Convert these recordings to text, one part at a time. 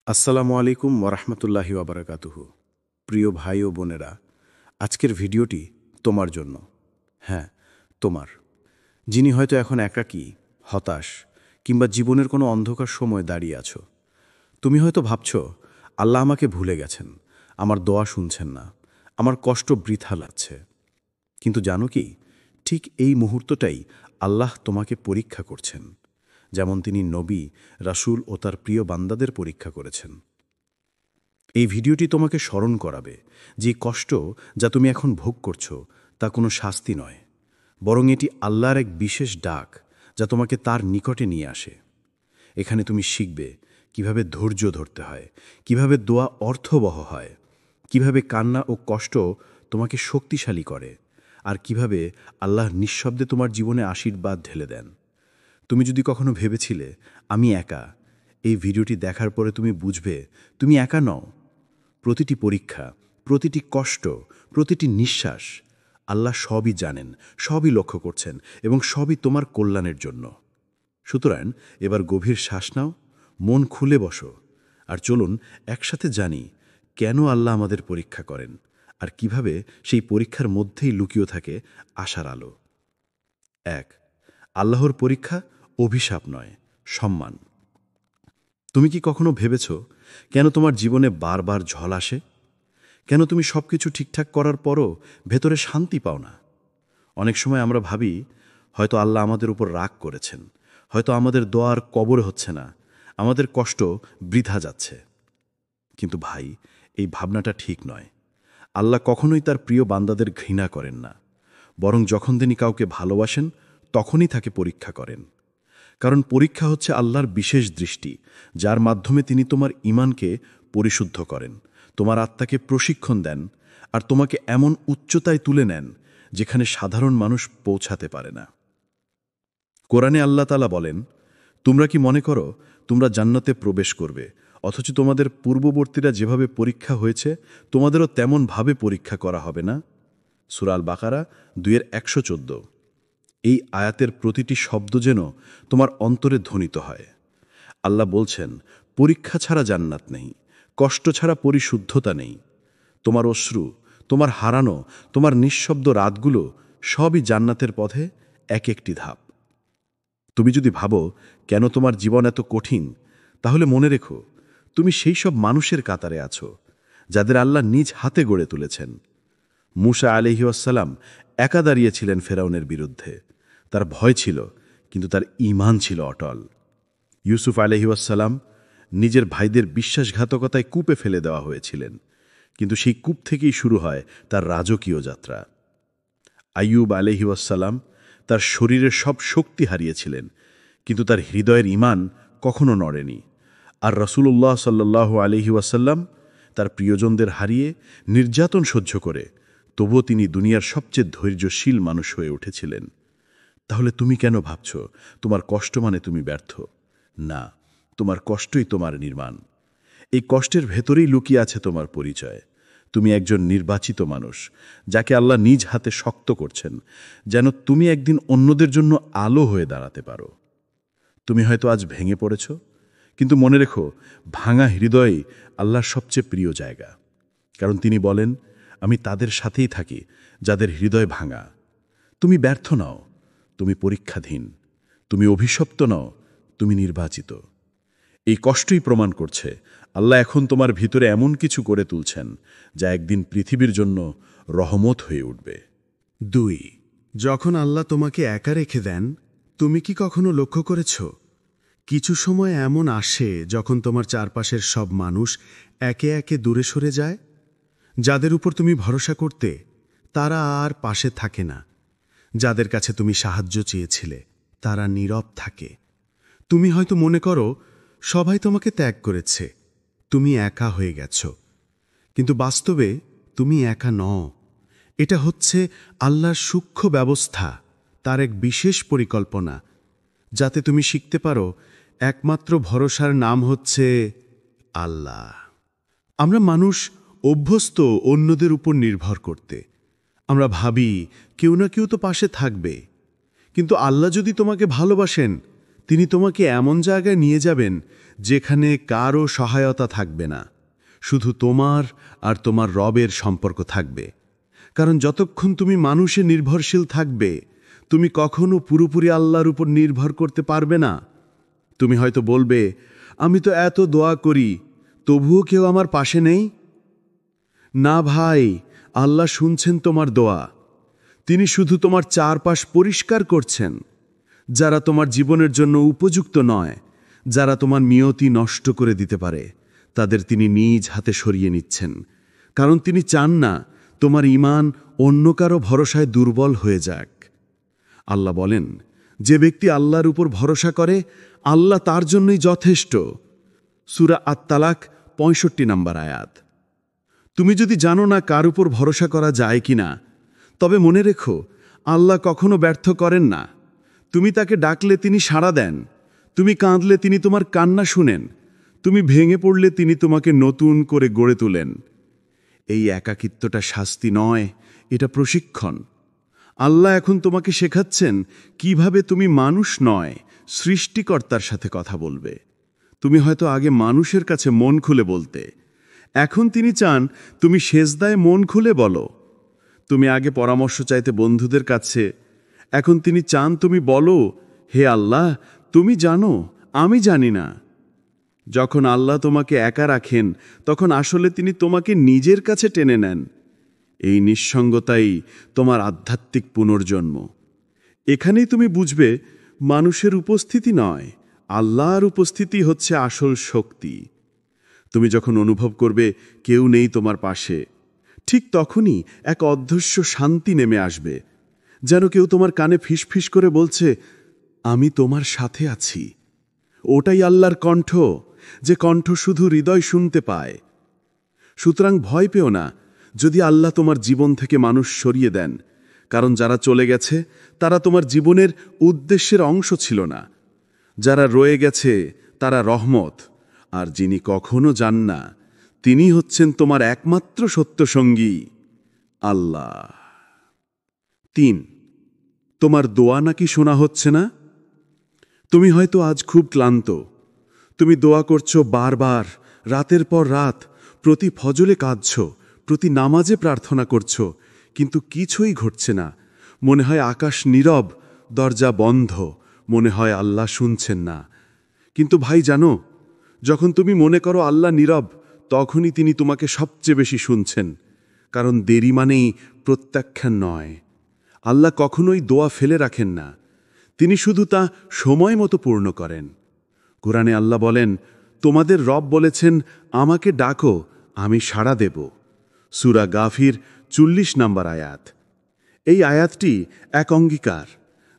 আসসালামু আলাইকুম ওরহমতুল্লাহি ওবরাকাতুহু। প্রিয় ভাই ও বোনেরা, আজকের ভিডিওটি তোমার জন্য। হ্যাঁ, তোমার, যিনি হয়তো এখন একাকী, হতাশ কিংবা জীবনের কোনো অন্ধকার সময় দাঁড়িয়ে আছো। তুমি হয়তো ভাবছো, আল্লাহ আমাকে ভুলে গেছেন, আমার দোয়া শুনছেন না, আমার কষ্ট বৃথা লাগছে। কিন্তু জানো কি, ঠিক এই মুহূর্তটাই আল্লাহ তোমাকে পরীক্ষা করছেন, যেমন তিনি নবী, রাসূল ও তার প্রিয় বান্দাদের পরীক্ষা করেছেন। এই ভিডিওটি তোমাকে স্মরণ করাবে যে কষ্ট যা তুমি এখন ভোগ করছো তা কোনো শাস্তি নয়, বরং এটি আল্লাহর এক বিশেষ ডাক যা তোমাকে তার নিকটে নিয়ে আসে। এখানে তুমি শিখবে কিভাবে ধৈর্য ধরতে হয়, কিভাবে দোয়া অর্থবহ হয়, কিভাবে কান্না ও কষ্ট তোমাকে শক্তিশালী করে, আর কিভাবে আল্লাহ নিঃশব্দে তোমার জীবনে আশীর্বাদ ঢেলে দেন। তুমি যদি কখনো ভেবেছিলে আমি একা, এই ভিডিওটি দেখার পরে তুমি বুঝবে তুমি একা নও। প্রতিটি পরীক্ষা, প্রতিটি কষ্ট, প্রতিটি নিঃশ্বাস আল্লাহ সবই জানেন, সবই লক্ষ্য করছেন এবং সবই তোমার কল্যাণের জন্য। সুতরাং এবার গভীর শ্বাস নাও, মন খুলে বসো, আর চলুন একসাথে জানি কেন আল্লাহ আমাদের পরীক্ষা করেন আর কিভাবে সেই পরীক্ষার মধ্যেই লুকিয়ে থাকে আশার আলো। ১. আল্লাহর পরীক্ষা অভিশাপ নয়, সম্মান। তুমি কি কখনো ভেবেছ কেন তোমার জীবনে বারবার ঝড় আসে? কেন তুমি সবকিছু ঠিকঠাক করার পরও ভেতরে শান্তি পাও না? অনেক সময় আমরা ভাবি হয়তো আল্লাহ আমাদের উপর রাগ করেছেন, হয়তো আমাদের দোয়ার কবর হচ্ছে না, আমাদের কষ্ট বৃথা যাচ্ছে। কিন্তু ভাই, এই ভাবনাটা ঠিক নয়। আল্লাহ কখনোই তার প্রিয় বান্দাদের ঘৃণা করেন না, বরং যখন তিনি কাউকে ভালোবাসেন তখনই তাকে পরীক্ষা করেন। কারণ পরীক্ষা হচ্ছে আল্লাহর বিশেষ দৃষ্টি, যার মাধ্যমে তিনি তোমার ঈমানকে পরিশুদ্ধ করেন, তোমার আত্মাকে প্রশিক্ষণ দেন, আর তোমাকে এমন উচ্চতায় তুলে নেন যেখানে সাধারণ মানুষ পৌঁছাতে পারে না। কোরআনে আল্লাহ তাআলা বলেন, তোমরা কি মনে করো তোমরা জান্নাতে প্রবেশ করবে, অথচ তোমাদের পূর্ববর্তীরা যেভাবে পরীক্ষা হয়েছে তোমাদেরও তেমনভাবে পরীক্ষা করা হবে না? সূরা আল বাকারা 2:114। এই আয়াতের প্রতিটি শব্দ যেন তোমার অন্তরে ধ্বনিত হয়। আল্লাহ বলছেন, পরীক্ষা ছাড়া জান্নাত নেই, কষ্ট ছাড়া পরিশুদ্ধতা নেই। তোমার অশ্রু, তোমার হারানো, তোমার নিঃশব্দ রাতগুলো সবই জান্নাতের পথে এক একটি ধাপ। তুমি যদি ভাবো কেন তোমার জীবন এত কঠিন, তাহলে মনে রেখো তুমি সেই সব মানুষের কাতারে আছো যাদের আল্লাহ নিজ হাতে গড়ে তুলেছেন। মূসা আলাইহিস সালাম একা দাঁড়িয়েছিলেন ফেরাউনের বিরুদ্ধে। তার ভয় ছিল, কিন্তু তার ঈমান ছিল অটল। ইউসুফ আলাইহিস সালাম নিজের ভাইদের বিশ্বাসঘাতকতায় কূপে ফেলে দেওয়া হয়েছিলেন, কিন্তু সেই কূপ থেকেই শুরু হয় তার রাজকীয় যাত্রা। আইয়ুব আলাইহিস সালাম তার শরীরের সব শক্তি হারিয়েছিলেন, কিন্তু তার হৃদয়ের ঈমান কখনো নড়েনি। আর রাসূলুল্লাহ সাল্লাল্লাহু আলাইহি ওয়াসাল্লাম তার প্রিয়জনদের হারিয়ে নির্যাতন সহ্য করে তবুও তিনি দুনিয়ার সবচেয়ে ধৈর্যশীল মানুষ হয়ে উঠেছিলেন। তাহলে তুমি কেন ভাবছ তোমার কষ্ট মানে তুমি ব্যর্থ? না, তোমার কষ্টই তোমার নির্মাণ। এই কষ্টের ভেতরেই লুকিয়ে আছে তোমার পরিচয়। তুমি একজন নির্বাচিত মানুষ, যাকে আল্লাহ নিজ হাতে শক্ত করছেন, যেন তুমি একদিন অন্যদের জন্য আলো হয়ে দাঁড়াতে পারো। তুমি হয়তো আজ ভেঙে পড়েছ, কিন্তু মনে রেখো, ভাঙা হৃদয়ই আল্লাহর সবচেয়ে প্রিয় জায়গা। কারণ তিনি বলেন, আমি তাদের সাথেই থাকি যাদের হৃদয় ভাঙা। তুমি ব্যর্থ নও, তুমি পরীক্ষাধীন। তুমি অভিশপ্ত নও, তুমি নির্বাচিত। এই কষ্টই প্রমাণ করছে আল্লাহ এখন তোমার ভিতরে এমন কিছু করে তুলছেন যা একদিন পৃথিবীর জন্য রহমত হয়ে উঠবে। 2. যখন আল্লাহ তোমাকে একা রেখে দেন, তুমি কি কখনো লক্ষ্য করেছ কিছু সময় এমন আসে যখন তোমার চারপাশের সব মানুষ একে একে দূরে সরে যায়? যাদের উপর তুমি ভরসা করতে, তারা আর পাশে থাকে না। যাদের কাছে তুমি সাহায্য চেয়েছিলে, তারা নীরব থাকে। তুমি হয়তো মনে করো সবাই তোমাকে ত্যাগ করেছে, তুমি একা হয়ে গেছ। কিন্তু বাস্তবে তুমি একা নও। এটা হচ্ছে আল্লাহর সূক্ষ্ম ব্যবস্থা, তার এক বিশেষ পরিকল্পনা, যাতে তুমি শিখতে পারো একমাত্র ভরসার নাম হচ্ছে আল্লাহ। আমরা মানুষ অভ্যস্ত অন্যদের উপর নির্ভর করতে। আমরা ভাবি কেউ না কেউ তো পাশে থাকবে। কিন্তু আল্লাহ যদি তোমাকে ভালোবাসেন, তিনি তোমাকে এমন জায়গায় নিয়ে যাবেন যেখানে কারও সহায়তা থাকবে না, শুধু তোমার আর তোমার রবের সম্পর্ক থাকবে। কারণ যতক্ষণ তুমি মানুষে নির্ভরশীল থাকবে, তুমি কখনো পুরোপুরি আল্লাহর উপর নির্ভর করতে পারবে না। তুমি হয়তো বলবে, আমি তো এত দোয়া করি, তবুও কেউ আমার পাশে নেই। না ভাই, আল্লাহ শুনছেন তোমার দোয়া। তিনি শুধু তোমার চারপাশ পরিষ্কার করছেন। যারা তোমার জীবনের জন্য উপযুক্ত নয়, যারা তোমার নিয়তি নষ্ট করে দিতে পারে, তাদের তিনি নিজ হাতে সরিয়ে নিচ্ছেন। কারণ তিনি চান না তোমার ঈমান অন্য কারো ভরসায় দুর্বল হয়ে যাক। আল্লাহ বলেন, যে ব্যক্তি আল্লাহর উপর ভরসা করে, আল্লাহ তার জন্যই যথেষ্ট। সূরা আত-তালাক ৬৫ নম্বর আয়াত। তুমি যদি জানো না কার উপর ভরসা করা যায় কিনা, তবে মনে রেখো, আল্লাহ কখনো ব্যর্থ করেন না। তুমি তাকে ডাকলে তিনি সাড়া দেন। তুমি কাঁদলে তিনি তোমার কান্না শুনেন। তুমি ভেঙে পড়লে তিনি তোমাকে নতুন করে গড়ে তোলেন। এই একাকিত্বটা শাস্তি নয়, এটা প্রশিক্ষণ। আল্লাহ এখন তোমাকে শেখাচ্ছেন কিভাবে তুমি মানুষ নয়, সৃষ্টিকর্তার সাথে কথা বলবে। তুমি হয়তো আগে মানুষের কাছে মন খুলে বলতে, এখন তিনি চান তুমি সেজদায় মন খুলে বলো। তুমি আগে পরামর্শ চাইতে বন্ধুদের কাছে, এখন তিনি চান তুমি বলো, হে আল্লাহ, তুমি জানো, আমি জানি না। যখন আল্লাহ তোমাকে একা রাখেন, তখন আসলে তিনি তোমাকে নিজের কাছে টেনে নেন। এই নিঃসঙ্গতাই তোমার আধ্যাত্মিক পুনর্জন্ম। এখানেই তুমি বুঝবে, মানুষের উপস্থিতি নয়, আল্লাহর উপস্থিতি হচ্ছে আসল শক্তি। তুমি যখন অনুভব করবে কেউ নেই তোমার পাশে, ঠিক তখনই এক অদৃশ্য শান্তি নেমে আসবে, যেন কেউ তোমার কানে ফিসফিস করে বলছে, আমি তোমার সাথে আছি। ওটাই আল্লাহর কণ্ঠ, যে কণ্ঠ শুধু হৃদয় শুনতে পায়। সুতরাং ভয় পেও না যদি আল্লাহ তোমার জীবন থেকে মানুষ সরিয়ে দেন, কারণ যারা চলে গেছে তারা তোমার জীবনের উদ্দেশ্যের অংশ ছিল না। যারা রয়ে গেছে তারা রহমত, আর যিনি কখনো যান না, তিনি হচ্ছেন তোমার একমাত্র সত্যসঙ্গী, আল্লাহ। ৩. তোমার দোয়া নাকি শোনা হচ্ছে না? তুমি হয়তো আজ খুব ক্লান্ত। তুমি দোয়া করছো বারবার, রাতের পর রাত, প্রতি ফজরে কাঁদছ, প্রতি নামাজে প্রার্থনা করছো, কিন্তু কিছুই ঘটছে না। মনে হয় আকাশ নীরব, দরজা বন্ধ, মনে হয় আল্লাহ শুনছেন না। কিন্তু ভাই জানো, যখন তুমি মনে করো আল্লাহ নীরব, তখনই তিনি তোমাকে সবচেয়ে বেশি শুনছেন। কারণ দেরি মানেই প্রত্যাখ্যান নয়। আল্লাহ কখনোই দোয়া ফেলে রাখেন না, তিনি শুধু তা সময় মতো পূর্ণ করেন। কোরআনে আল্লাহ বলেন, তোমাদের রব বলেছেন, আমাকে ডাকো, আমি সাড়া দেব। সূরা গাফির ৪০ নম্বর আয়াত। এই আয়াতটি এক অঙ্গীকার,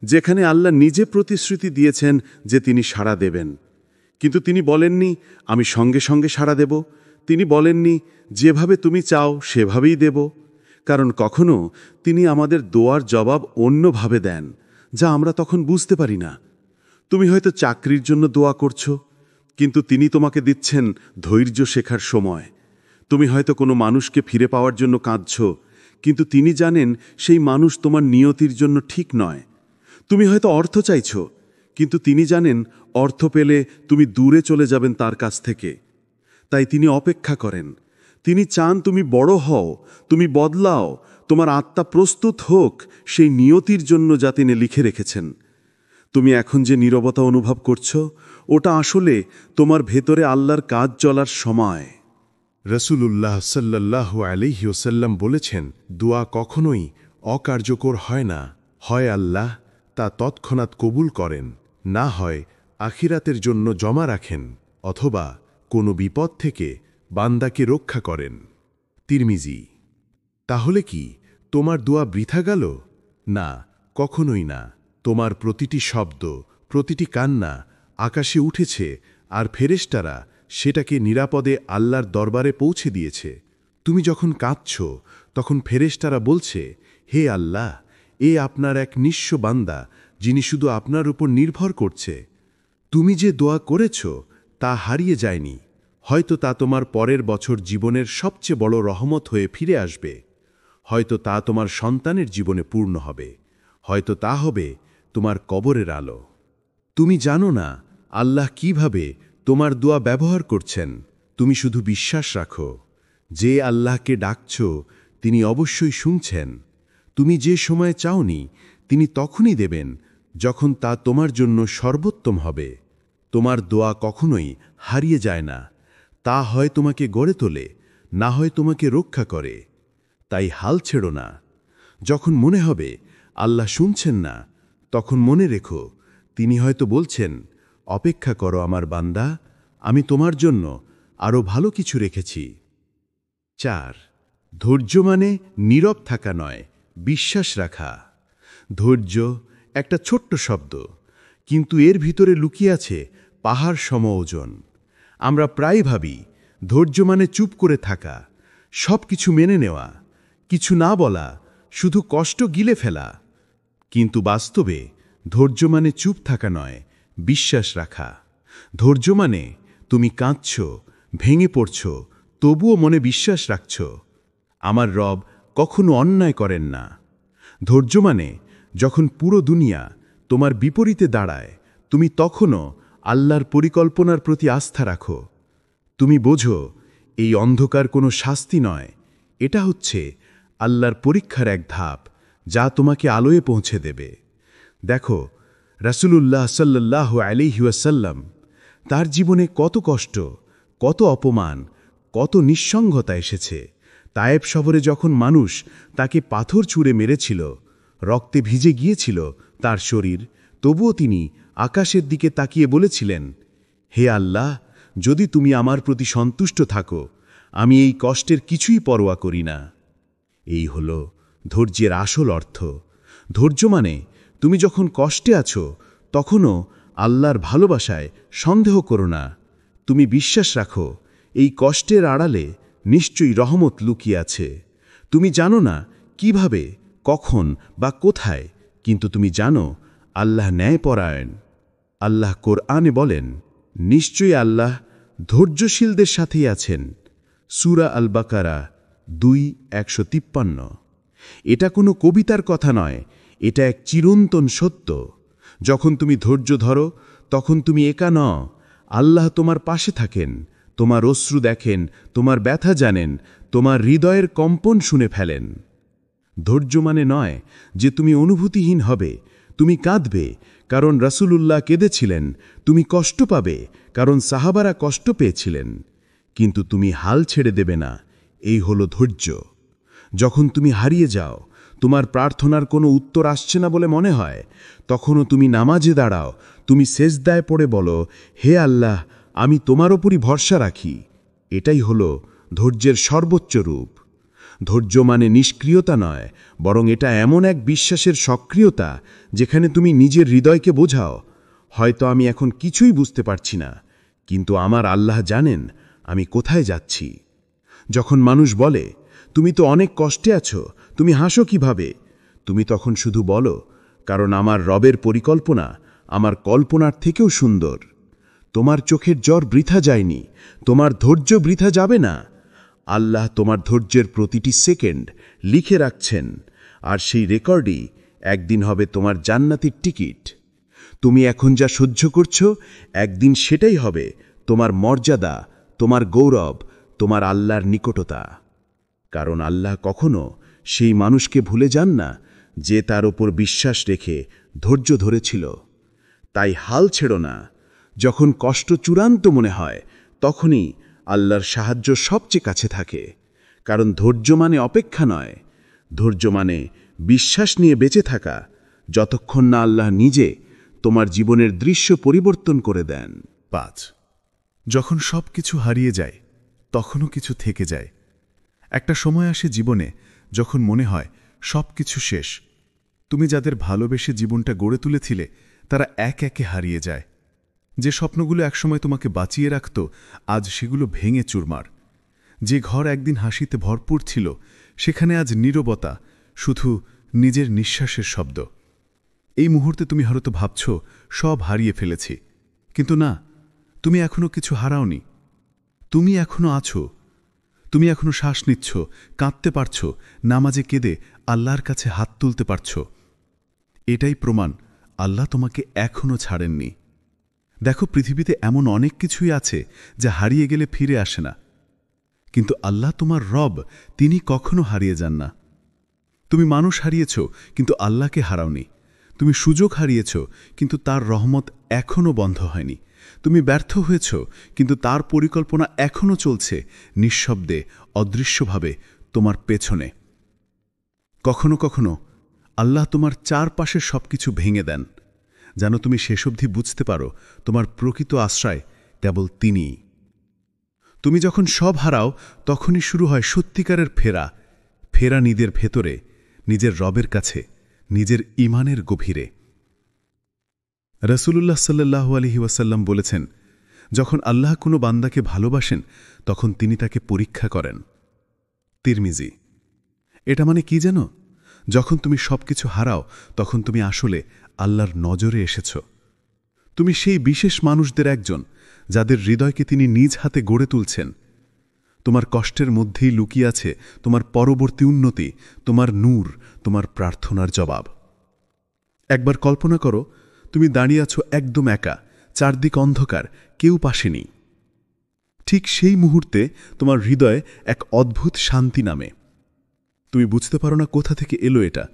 যেখানে আল্লাহ নিজে প্রতিশ্রুতি দিয়েছেন যে তিনি সাড়া দেবেন। কিন্তু তিনি বলেননি, আমি সঙ্গে সঙ্গে সাড়া দেব। তিনি বলেননি, যেভাবে তুমি চাও সেভাবেই দেব। কারণ কখনো তিনি আমাদের দোয়ার জবাব অন্যভাবে দেন, যা আমরা তখন বুঝতে পারি না। তুমি হয়তো চাকরির জন্য দোয়া করছো, কিন্তু তিনি তোমাকে দিচ্ছেন ধৈর্য শেখার সময়। তুমি হয়তো কোনো মানুষকে ফিরে পাওয়ার জন্য কাঁদছো, কিন্তু তিনি জানেন সেই মানুষ তোমার নিয়তির জন্য ঠিক নয়। তুমি হয়তো অর্থ চাইছো, কিন্তু তিনি জানেন অর্থ পেলে তুমি দূরে চলে যাবেন তার কাছ থেকে। তাই তিনি অপেক্ষা করেন। তিনি চান তুমি বড় হও, তুমি বদলাও, তোমার আত্মা প্রস্তুত হোক সেই নিয়তির জন্য যা তিনি লিখে রেখেছেন। তুমি এখন যে নীরবতা অনুভব করছো, ওটা আসলে তোমার ভেতরে আল্লাহর কাজ চলার সময়। রসুলুল্লাহ সাল্লাল্লাহু আলাইহি ওয়াসাল্লাম বলেছেন, দোয়া কখনোই অকার্যকর হয় না। হয় আল্লাহ তা তৎক্ষণাৎ কবুল করেন, না হয় আখিরাতের জন্য জমা রাখেন, অথবা কোনো বিপদ থেকে বান্দাকে রক্ষা করেন। তিরমিজি। তাহলে কি তোমার দোয়া বৃথা গেল? না, কখনোই না। তোমার প্রতিটি শব্দ, প্রতিটি কান্না আকাশে উঠেছে, আর ফেরেশতারা সেটাকে নিরাপদে আল্লাহর দরবারে পৌঁছে দিয়েছে। তুমি যখন কাঁদছ, তখন ফেরেশতারা বলছে, হে আল্লাহ, এ আপনার এক নিঃস্ব বান্দা, যিনি শুধু আপনার উপর নির্ভর করছে। তুমি যে দোয়া করেছ তা হারিয়ে যায়নি। হয়তো তা তোমার পরের বছর জীবনের সবচেয়ে বড় রহমত হয়ে ফিরে আসবে। হয়তো তা তোমার সন্তানের জীবনে পূর্ণ হবে। হয়তো তা হবে তোমার কবরের আলো। তুমি জানো না আল্লাহ কিভাবে তোমার দোয়া ব্যবহার করছেন। তুমি শুধু বিশ্বাস রাখো, যে আল্লাহকে ডাকছ তিনি অবশ্যই শুনছেন। তুমি যে সময় চাওনি তিনি তখনই দেবেন যখন তা তোমার জন্য সর্বোত্তম হবে। তোমার দোয়া কখনোই হারিয়ে যায় না। তা হয় তোমাকে গড়ে তোলে, না হয় তোমাকে রক্ষা করে। তাই হাল ছেড়ো না। যখন মনে হবে আল্লাহ শুনছেন না, তখন মনে রেখো তিনি হয়তো বলছেন, অপেক্ষা করো আমার বান্দা, আমি তোমার জন্য আরও ভালো কিছু রেখেছি। 4. ধৈর্য মানে নীরব থাকা নয়, বিশ্বাস রাখা। ধৈর্য একটা ছোট্ট শব্দ, কিন্তু এর ভিতরে লুকিয়ে আছে পাহাড় সম ওজন। আমরা প্রায় ভাবি ধৈর্য মানে চুপ করে থাকা, সব কিছু মেনে নেওয়া, কিছু না বলা, শুধু কষ্ট গিলে ফেলা। কিন্তু বাস্তবে ধৈর্য মানে চুপ থাকা নয়, বিশ্বাস রাখা। ধৈর্য মানে তুমি কাঁদছ, ভেঙে পড়ছ, তবুও মনে বিশ্বাস রাখছ, আমার রব কখনো অন্যায় করেন না। ধৈর্য মানে যখন পুরো দুনিয়া তোমার বিপরীতে দাঁড়ায়, তুমি তখনও আল্লাহর পরিকল্পনার প্রতি আস্থা রাখো। তুমি বোঝো এই অন্ধকার কোনো শাস্তি নয়, এটা হচ্ছে আল্লাহর পরীক্ষার এক ধাপ, যা তোমাকে আলোয় পৌঁছে দেবে। দেখো, রাসূলুল্লাহ সাল্লাল্লাহু আলাইহি ওয়াসাল্লাম, তার জীবনে কত কষ্ট, কত অপমান, কত নিঃসঙ্গতা এসেছে। তায়েব শহরে যখন মানুষ তাকে পাথর ছুঁড়ে মেরেছিল, রক্তে ভিজে গিয়েছিল তার শরীর, তবুও তিনি আকাশের দিকে তাকিয়ে বলেছিলেন, হে আল্লাহ, যদি তুমি আমার প্রতি সন্তুষ্ট থাকো, আমি এই কষ্টের কিছুই পরোয়া করি না। এই হল ধৈর্যের আসল অর্থ। ধৈর্য মানে তুমি যখন কষ্টে আছো তখনও আল্লাহর ভালোবাসায় সন্দেহ করো না। তুমি বিশ্বাস রাখো এই কষ্টের আড়ালে নিশ্চয়ই রহমত লুকিয়ে আছে। তুমি জানো না কিভাবে, কখন বা কোথায়, কিন্তু তুমি জানো আল্লাহ ন্যায়পরায়ণ। আল্লাহ কোরআনে বলেন, নিশ্চয়ই আল্লাহ ধৈর্যশীলদের সাথেই আছেন। সূরা আল বাকারা 2:153। এটা কোনো কবিতার কথা নয়, এটা এক চিরন্তন সত্য। যখন তুমি ধৈর্য ধরো তখন তুমি একা নও, আল্লাহ তোমার পাশে থাকেন, তোমার অশ্রু দেখেন, তোমার ব্যথা জানেন, তোমার হৃদয়ের কম্পন শুনে ফেলেন। ধৈর্য মানে নয় যে তুমি অনুভূতিহীন হবে, তুমি কাঁদবে কারণ রাসূলুল্লাহ কেঁদেছিলেন, তুমি কষ্ট পাবে কারণ সাহাবারা কষ্ট পেয়েছিলেন, কিন্তু তুমি হাল ছেড়ে দেবে না। এই হলো ধৈর্য। যখন তুমি হারিয়ে যাও, তোমার প্রার্থনার কোনো উত্তর আসছে না বলে মনে হয়, তখনও তুমি নামাজে দাঁড়াও, তুমি সেজদায় পড়ে বলো, হে আল্লাহ, আমি তোমার ওপরই ভরসা রাখি। এটাই হলো ধৈর্যের সর্বোচ্চ রূপ। ধৈর্য মানে নিষ্ক্রিয়তা নয়, বরং এটা এমন এক বিশ্বাসের সক্রিয়তা যেখানে তুমি নিজের হৃদয়কে বোঝাও, হয়তো আমি এখন কিছুই বুঝতে পারছি না, কিন্তু আমার আল্লাহ জানেন আমি কোথায় যাচ্ছি। যখন মানুষ বলে, তুমি তো অনেক কষ্টে আছো, তুমি হাসো কিভাবে, তুমি তখন শুধু বলো, কারণ আমার রবের পরিকল্পনা আমার কল্পনার থেকেও সুন্দর। তোমার চোখের জ্বর বৃথা যায়নি, তোমার ধৈর্য বৃথা যাবে না। আল্লাহ তোমার ধৈর্যের প্রতিটি সেকেন্ড লিখে রাখছেন, আর সেই রেকর্ডই একদিন হবে তোমার জান্নাতের টিকিট। তুমি এখন যা সহ্য করছো, একদিন সেটাই হবে তোমার মর্যাদা, তোমার গৌরব, তোমার আল্লাহর নিকটতা। কারণ আল্লাহ কখনো সেই মানুষকে ভুলে যান না যে তার ওপর বিশ্বাস রেখে ধৈর্য ধরেছিল। তাই হাল ছেড়ো না। যখন কষ্ট চূড়ান্ত মনে হয়, তখনই আল্লাহর সাহায্য সবচেয়ে কাছে থাকে। কারণ ধৈর্য মানে অপেক্ষা নয়, ধৈর্য মানে বিশ্বাস নিয়ে বেঁচে থাকা, যতক্ষণ না আল্লাহ নিজে তোমার জীবনের দৃশ্য পরিবর্তন করে দেন। 5. যখন সব কিছু হারিয়ে যায়, তখনও কিছু থেকে যায়। একটা সময় আসে জীবনে যখন মনে হয় সব কিছু শেষ। তুমি যাদের ভালোবেসে জীবনটা গড়ে তুলেছিলে, তারা এক একে হারিয়ে যায়। যে স্বপ্নগুলো একসময় তোমাকে বাঁচিয়ে রাখত, আজ সেগুলো ভেঙে চুরমার। যে ঘর একদিন হাসিতে ভরপুর ছিল, সেখানে আজ নীরবতা, শুধু নিজের নিঃশ্বাসের শব্দ। এই মুহূর্তে তুমি হয়তো ভাবছ সব হারিয়ে ফেলেছি, কিন্তু না, তুমি এখনো কিছু হারাওনি। তুমি এখনো আছো, তুমি এখনো শ্বাস নিচ্ছ, কাঁদতে পারছ, নামাজে কেঁদে আল্লাহর কাছে হাত তুলতে পারছ। এটাই প্রমাণ আল্লাহ তোমাকে এখনো ছাড়েননি। দেখো, পৃথিবীতে এমন অনেক কিছুই আছে যা হারিয়ে গেলে ফিরে আসে না, কিন্তু আল্লাহ তোমার রব, তিনি কখনো হারিয়ে যান না। তুমি মানুষ হারিয়েছ, কিন্তু আল্লাহকে হারাওনি। তুমি সুযোগ হারিয়েছ, কিন্তু তার রহমত এখনও বন্ধ হয়নি। তুমি ব্যর্থ হয়েছ, কিন্তু তার পরিকল্পনা এখনও চলছে, নিঃশব্দে, অদৃশ্যভাবে তোমার পেছনে। কখনো কখনো আল্লাহ তোমার চারপাশের সবকিছু ভেঙে দেন, যেন তুমি শেষ অবধি বুঝতে পারো তোমার প্রকৃত আশ্রয় কেবল তিনিই। তুমি যখন সব হারাও, তখনই শুরু হয় সত্যিকারের ফেরা, ফেরা নিজের ভেতরে, নিজের রবের কাছে, নিজের ঈমানের গভীরে। রাসূলুল্লাহ সাল্লাল্লাহু আলাইহি ওয়াসাল্লাম বলেছেন, যখন আল্লাহ কোনো বান্দাকে ভালোবাসেন, তখন তিনি তাকে পরীক্ষা করেন। তিরমিজি। এটা মানে কি জানো? যখন তুমি সবকিছু হারাও, তখন তুমি আসলে আল্লাহর নজরে এসেছ। তুমি সেই বিশেষ মানুষদের একজন, যাদের হৃদয়কে তিনি নিজ হাতে গড়ে তুলছেন। তোমার কষ্টের মধ্যেই লুকিয়ে আছে তোমার পরবর্তী উন্নতি, তোমার নূর, তোমার প্রার্থনার জবাব। একবার কল্পনা করো, তুমি দাঁড়িয়ে আছো একদম একা, চারদিক অন্ধকার, কেউ পাশে নেই। ঠিক সেই মুহূর্তে তোমার হৃদয়ে এক অদ্ভুত শান্তি নামে। তুমি বুঝতে পারো না কোথা থেকে এলো এটা,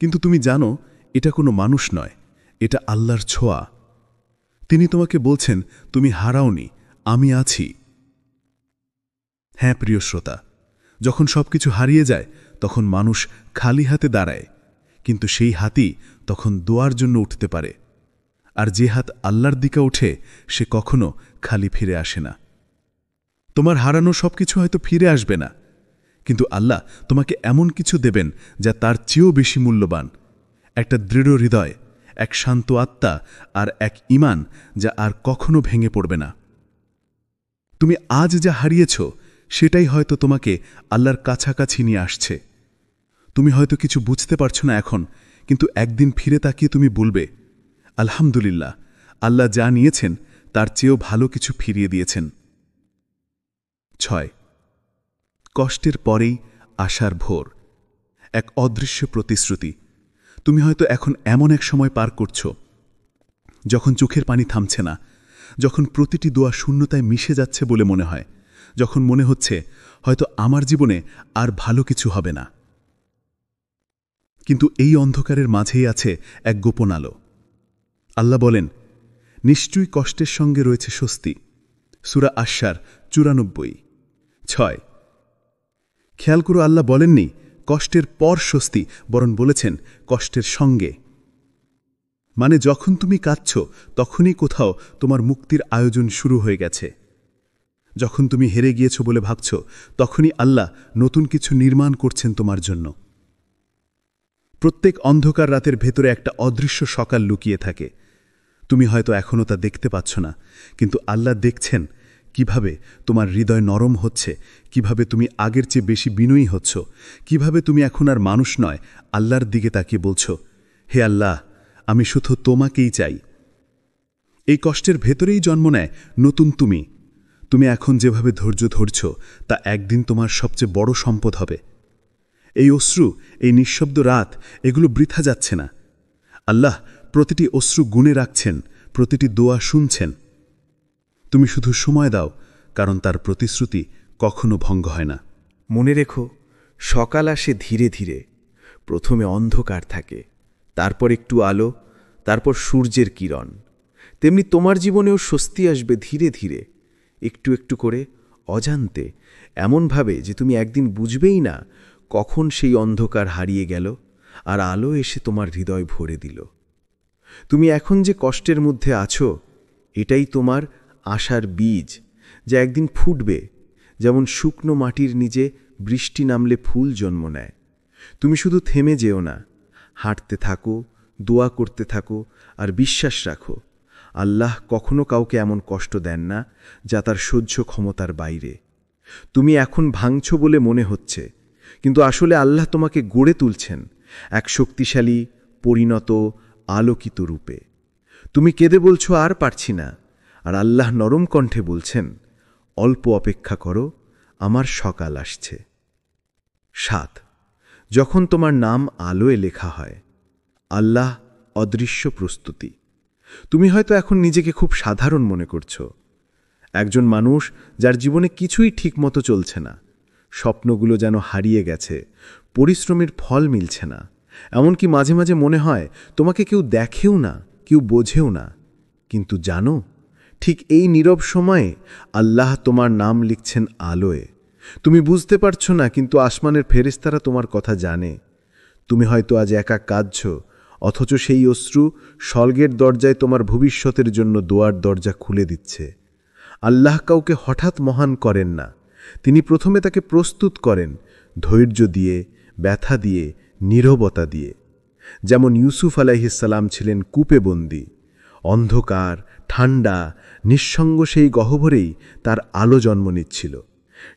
কিন্তু তুমি জানো এটা কোনো মানুষ নয়, এটা আল্লাহর ছোঁয়া। তিনি তোমাকে বলছেন, তুমি হারাওনি, আমি আছি। হ্যাঁ প্রিয় শ্রোতা, যখন সবকিছু হারিয়ে যায়, তখন মানুষ খালি হাতে দাঁড়ায়, কিন্তু সেই হাতই তখন দোয়ার জন্য উঠতে পারে। আর যে হাত আল্লাহর দিকে ওঠে, সে কখনো খালি ফিরে আসে না। তোমার হারানো সবকিছু হয়তো ফিরে আসবে না, কিন্তু আল্লাহ তোমাকে এমন কিছু দেবেন যা তার চেয়েও বেশি মূল্যবান। একটা দৃঢ় হৃদয়, এক শান্ত আত্মা, আর এক ঈমান যা আর কখনো ভেঙে পড়বে না। তুমি আজ যা হারিয়েছ, সেটাই হয়তো তোমাকে আল্লাহর কাছাকাছি নিয়ে আসছে। তুমি হয়তো কিছু বুঝতে পারছো না এখন, কিন্তু একদিন ফিরে তাকিয়ে তুমি বলবে, আলহামদুলিল্লাহ, আল্লাহ যা নিয়েছেন তার চেয়েও ভালো কিছু ফিরিয়ে দিয়েছেন। 6. কষ্টের পরেই আশার ভোর। এক অদৃশ্য প্রতিশ্রুতি। তুমি হয়তো এখন এমন এক সময় পার করছ, যখন চোখের পানি থামছে না, যখন প্রতিটি দোয়া শূন্যতায় মিশে যাচ্ছে বলে মনে হয়, যখন মনে হচ্ছে হয়তো আমার জীবনে আর ভালো কিছু হবে না। কিন্তু এই অন্ধকারের মাঝেই আছে এক গোপন আলো। আল্লাহ বলেন, নিশ্চয়ই কষ্টের সঙ্গে রয়েছে স্বস্তি। সূরা আশ-শার 94। 6। খেয়াল করো, আল্লাহ বলেননি কষ্টের পর স্বস্তি, বরং বলেছেন কষ্টের সঙ্গে। মানে যখন তুমি কাঁদছ, তখনই কোথাও তোমার মুক্তির আয়োজন শুরু হয়ে গেছে। যখন তুমি হেরে গিয়েছ বলে ভাবছ, তখনই আল্লাহ নতুন কিছু নির্মাণ করছেন তোমার জন্য। প্রত্যেক অন্ধকার রাতের ভেতরে একটা অদৃশ্য সকাল লুকিয়ে থাকে। তুমি হয়তো এখনও তা দেখতে পাচ্ছ না, কিন্তু আল্লাহ দেখছেন কিভাবে তোমার হৃদয় নরম হচ্ছে, কিভাবে তুমি আগের চেয়ে বেশি বিনয়ী হচ্ছ, কিভাবে তুমি এখন আর মানুষ নয়, আল্লাহর দিকে তাকিয়ে বলছ, হে আল্লাহ, আমি শুধু তোমাকেই চাই। এই কষ্টের ভেতরেই জন্ম নেয় নতুন তুমি। তুমি এখন যেভাবে ধৈর্য ধরছ, তা একদিন তোমার সবচেয়ে বড় সম্পদ হবে। এই অশ্রু, এই নিঃশব্দ রাত, এগুলো বৃথা যাচ্ছে না। আল্লাহ প্রতিটি অশ্রু গুণে রাখছেন, প্রতিটি দোয়া শুনছেন। তুমি শুধু সময় দাও, কারণ তার প্রতিশ্রুতি কখনো ভঙ্গ হয় না। মনে রেখো, সকাল আসে ধীরে ধীরে। প্রথমে অন্ধকার থাকে, তারপর একটু আলো, তারপর সূর্যের কিরণ। তেমনি তোমার জীবনেও স্বস্তি আসবে ধীরে ধীরে, একটু একটু করে, অজান্তে, এমনভাবে যে তুমি একদিন বুঝবেই না কখন সেই অন্ধকার হারিয়ে গেল আর আলো এসে তোমার হৃদয় ভরে দিল। তুমি এখন যে কষ্টের মধ্যে আছো, এটাই তোমার আশার বীজ, যা একদিন ফুটবে, যেমন শুকনো মাটির নিচে বৃষ্টি নামলে ফুল জন্ম নেয়। তুমি শুধু থেমে যেও না, হাঁটতে থাকো, দোয়া করতে থাকো, আর বিশ্বাস রাখো, আল্লাহ কখনো কাউকে এমন কষ্ট দেন না যা তার সহ্য ক্ষমতার বাইরে। তুমি এখন ভাঙছ বলে মনে হচ্ছে, কিন্তু আসলে আল্লাহ তোমাকে গড়ে তুলছেন এক শক্তিশালী, পরিণত, আলোকিত রূপে। তুমি কেঁদে বলছো আর পারছি না, আর আল্লাহ নরম কণ্ঠে বলছেন, অল্প অপেক্ষা করো, আমার সকাল আসছে। 7. যখন তোমার নাম আলোয় লেখা হয়। আল্লাহ অদৃশ্য প্রস্তুতি। তুমি হয়তো এখন নিজেকে খুব সাধারণ মনে করছো, একজন মানুষ যার জীবনে কিছুই ঠিকমতো চলছে না, স্বপ্নগুলো যেন হারিয়ে গেছে, পরিশ্রমের ফল মিলছে না। এমনকি মাঝে মাঝে মনে হয় তোমাকে কেউ দেখেও না, কেউ বোঝেও না। কিন্তু জানো, ঠিক এই নীরব সময়ে আল্লাহ তোমার নাম লিখছেন আলোয়। তুমি বুঝতে পারছো না, কিন্তু আসমানের ফেরেশতারা তোমার কথা জানে। তুমি হয়তো আজ একা কাঁদছ, অথচ সেই অশ্রু স্বর্গের দরজায় তোমার ভবিষ্যতের জন্য দোয়ার দরজা খুলে দিচ্ছে। আল্লাহ কাউকে হঠাৎ মহান করেন না, তিনি প্রথমে তাকে প্রস্তুত করেন ধৈর্য দিয়ে, ব্যথা দিয়ে, নীরবতা দিয়ে। যেমন ইউসুফ আলাইহিসসালাম ছিলেন কূপে বন্দী, অন্ধকার, ঠান্ডা, নিঃসঙ্গ সেই গহ্বরেই তার আলো জন্ম নিচ্ছিল।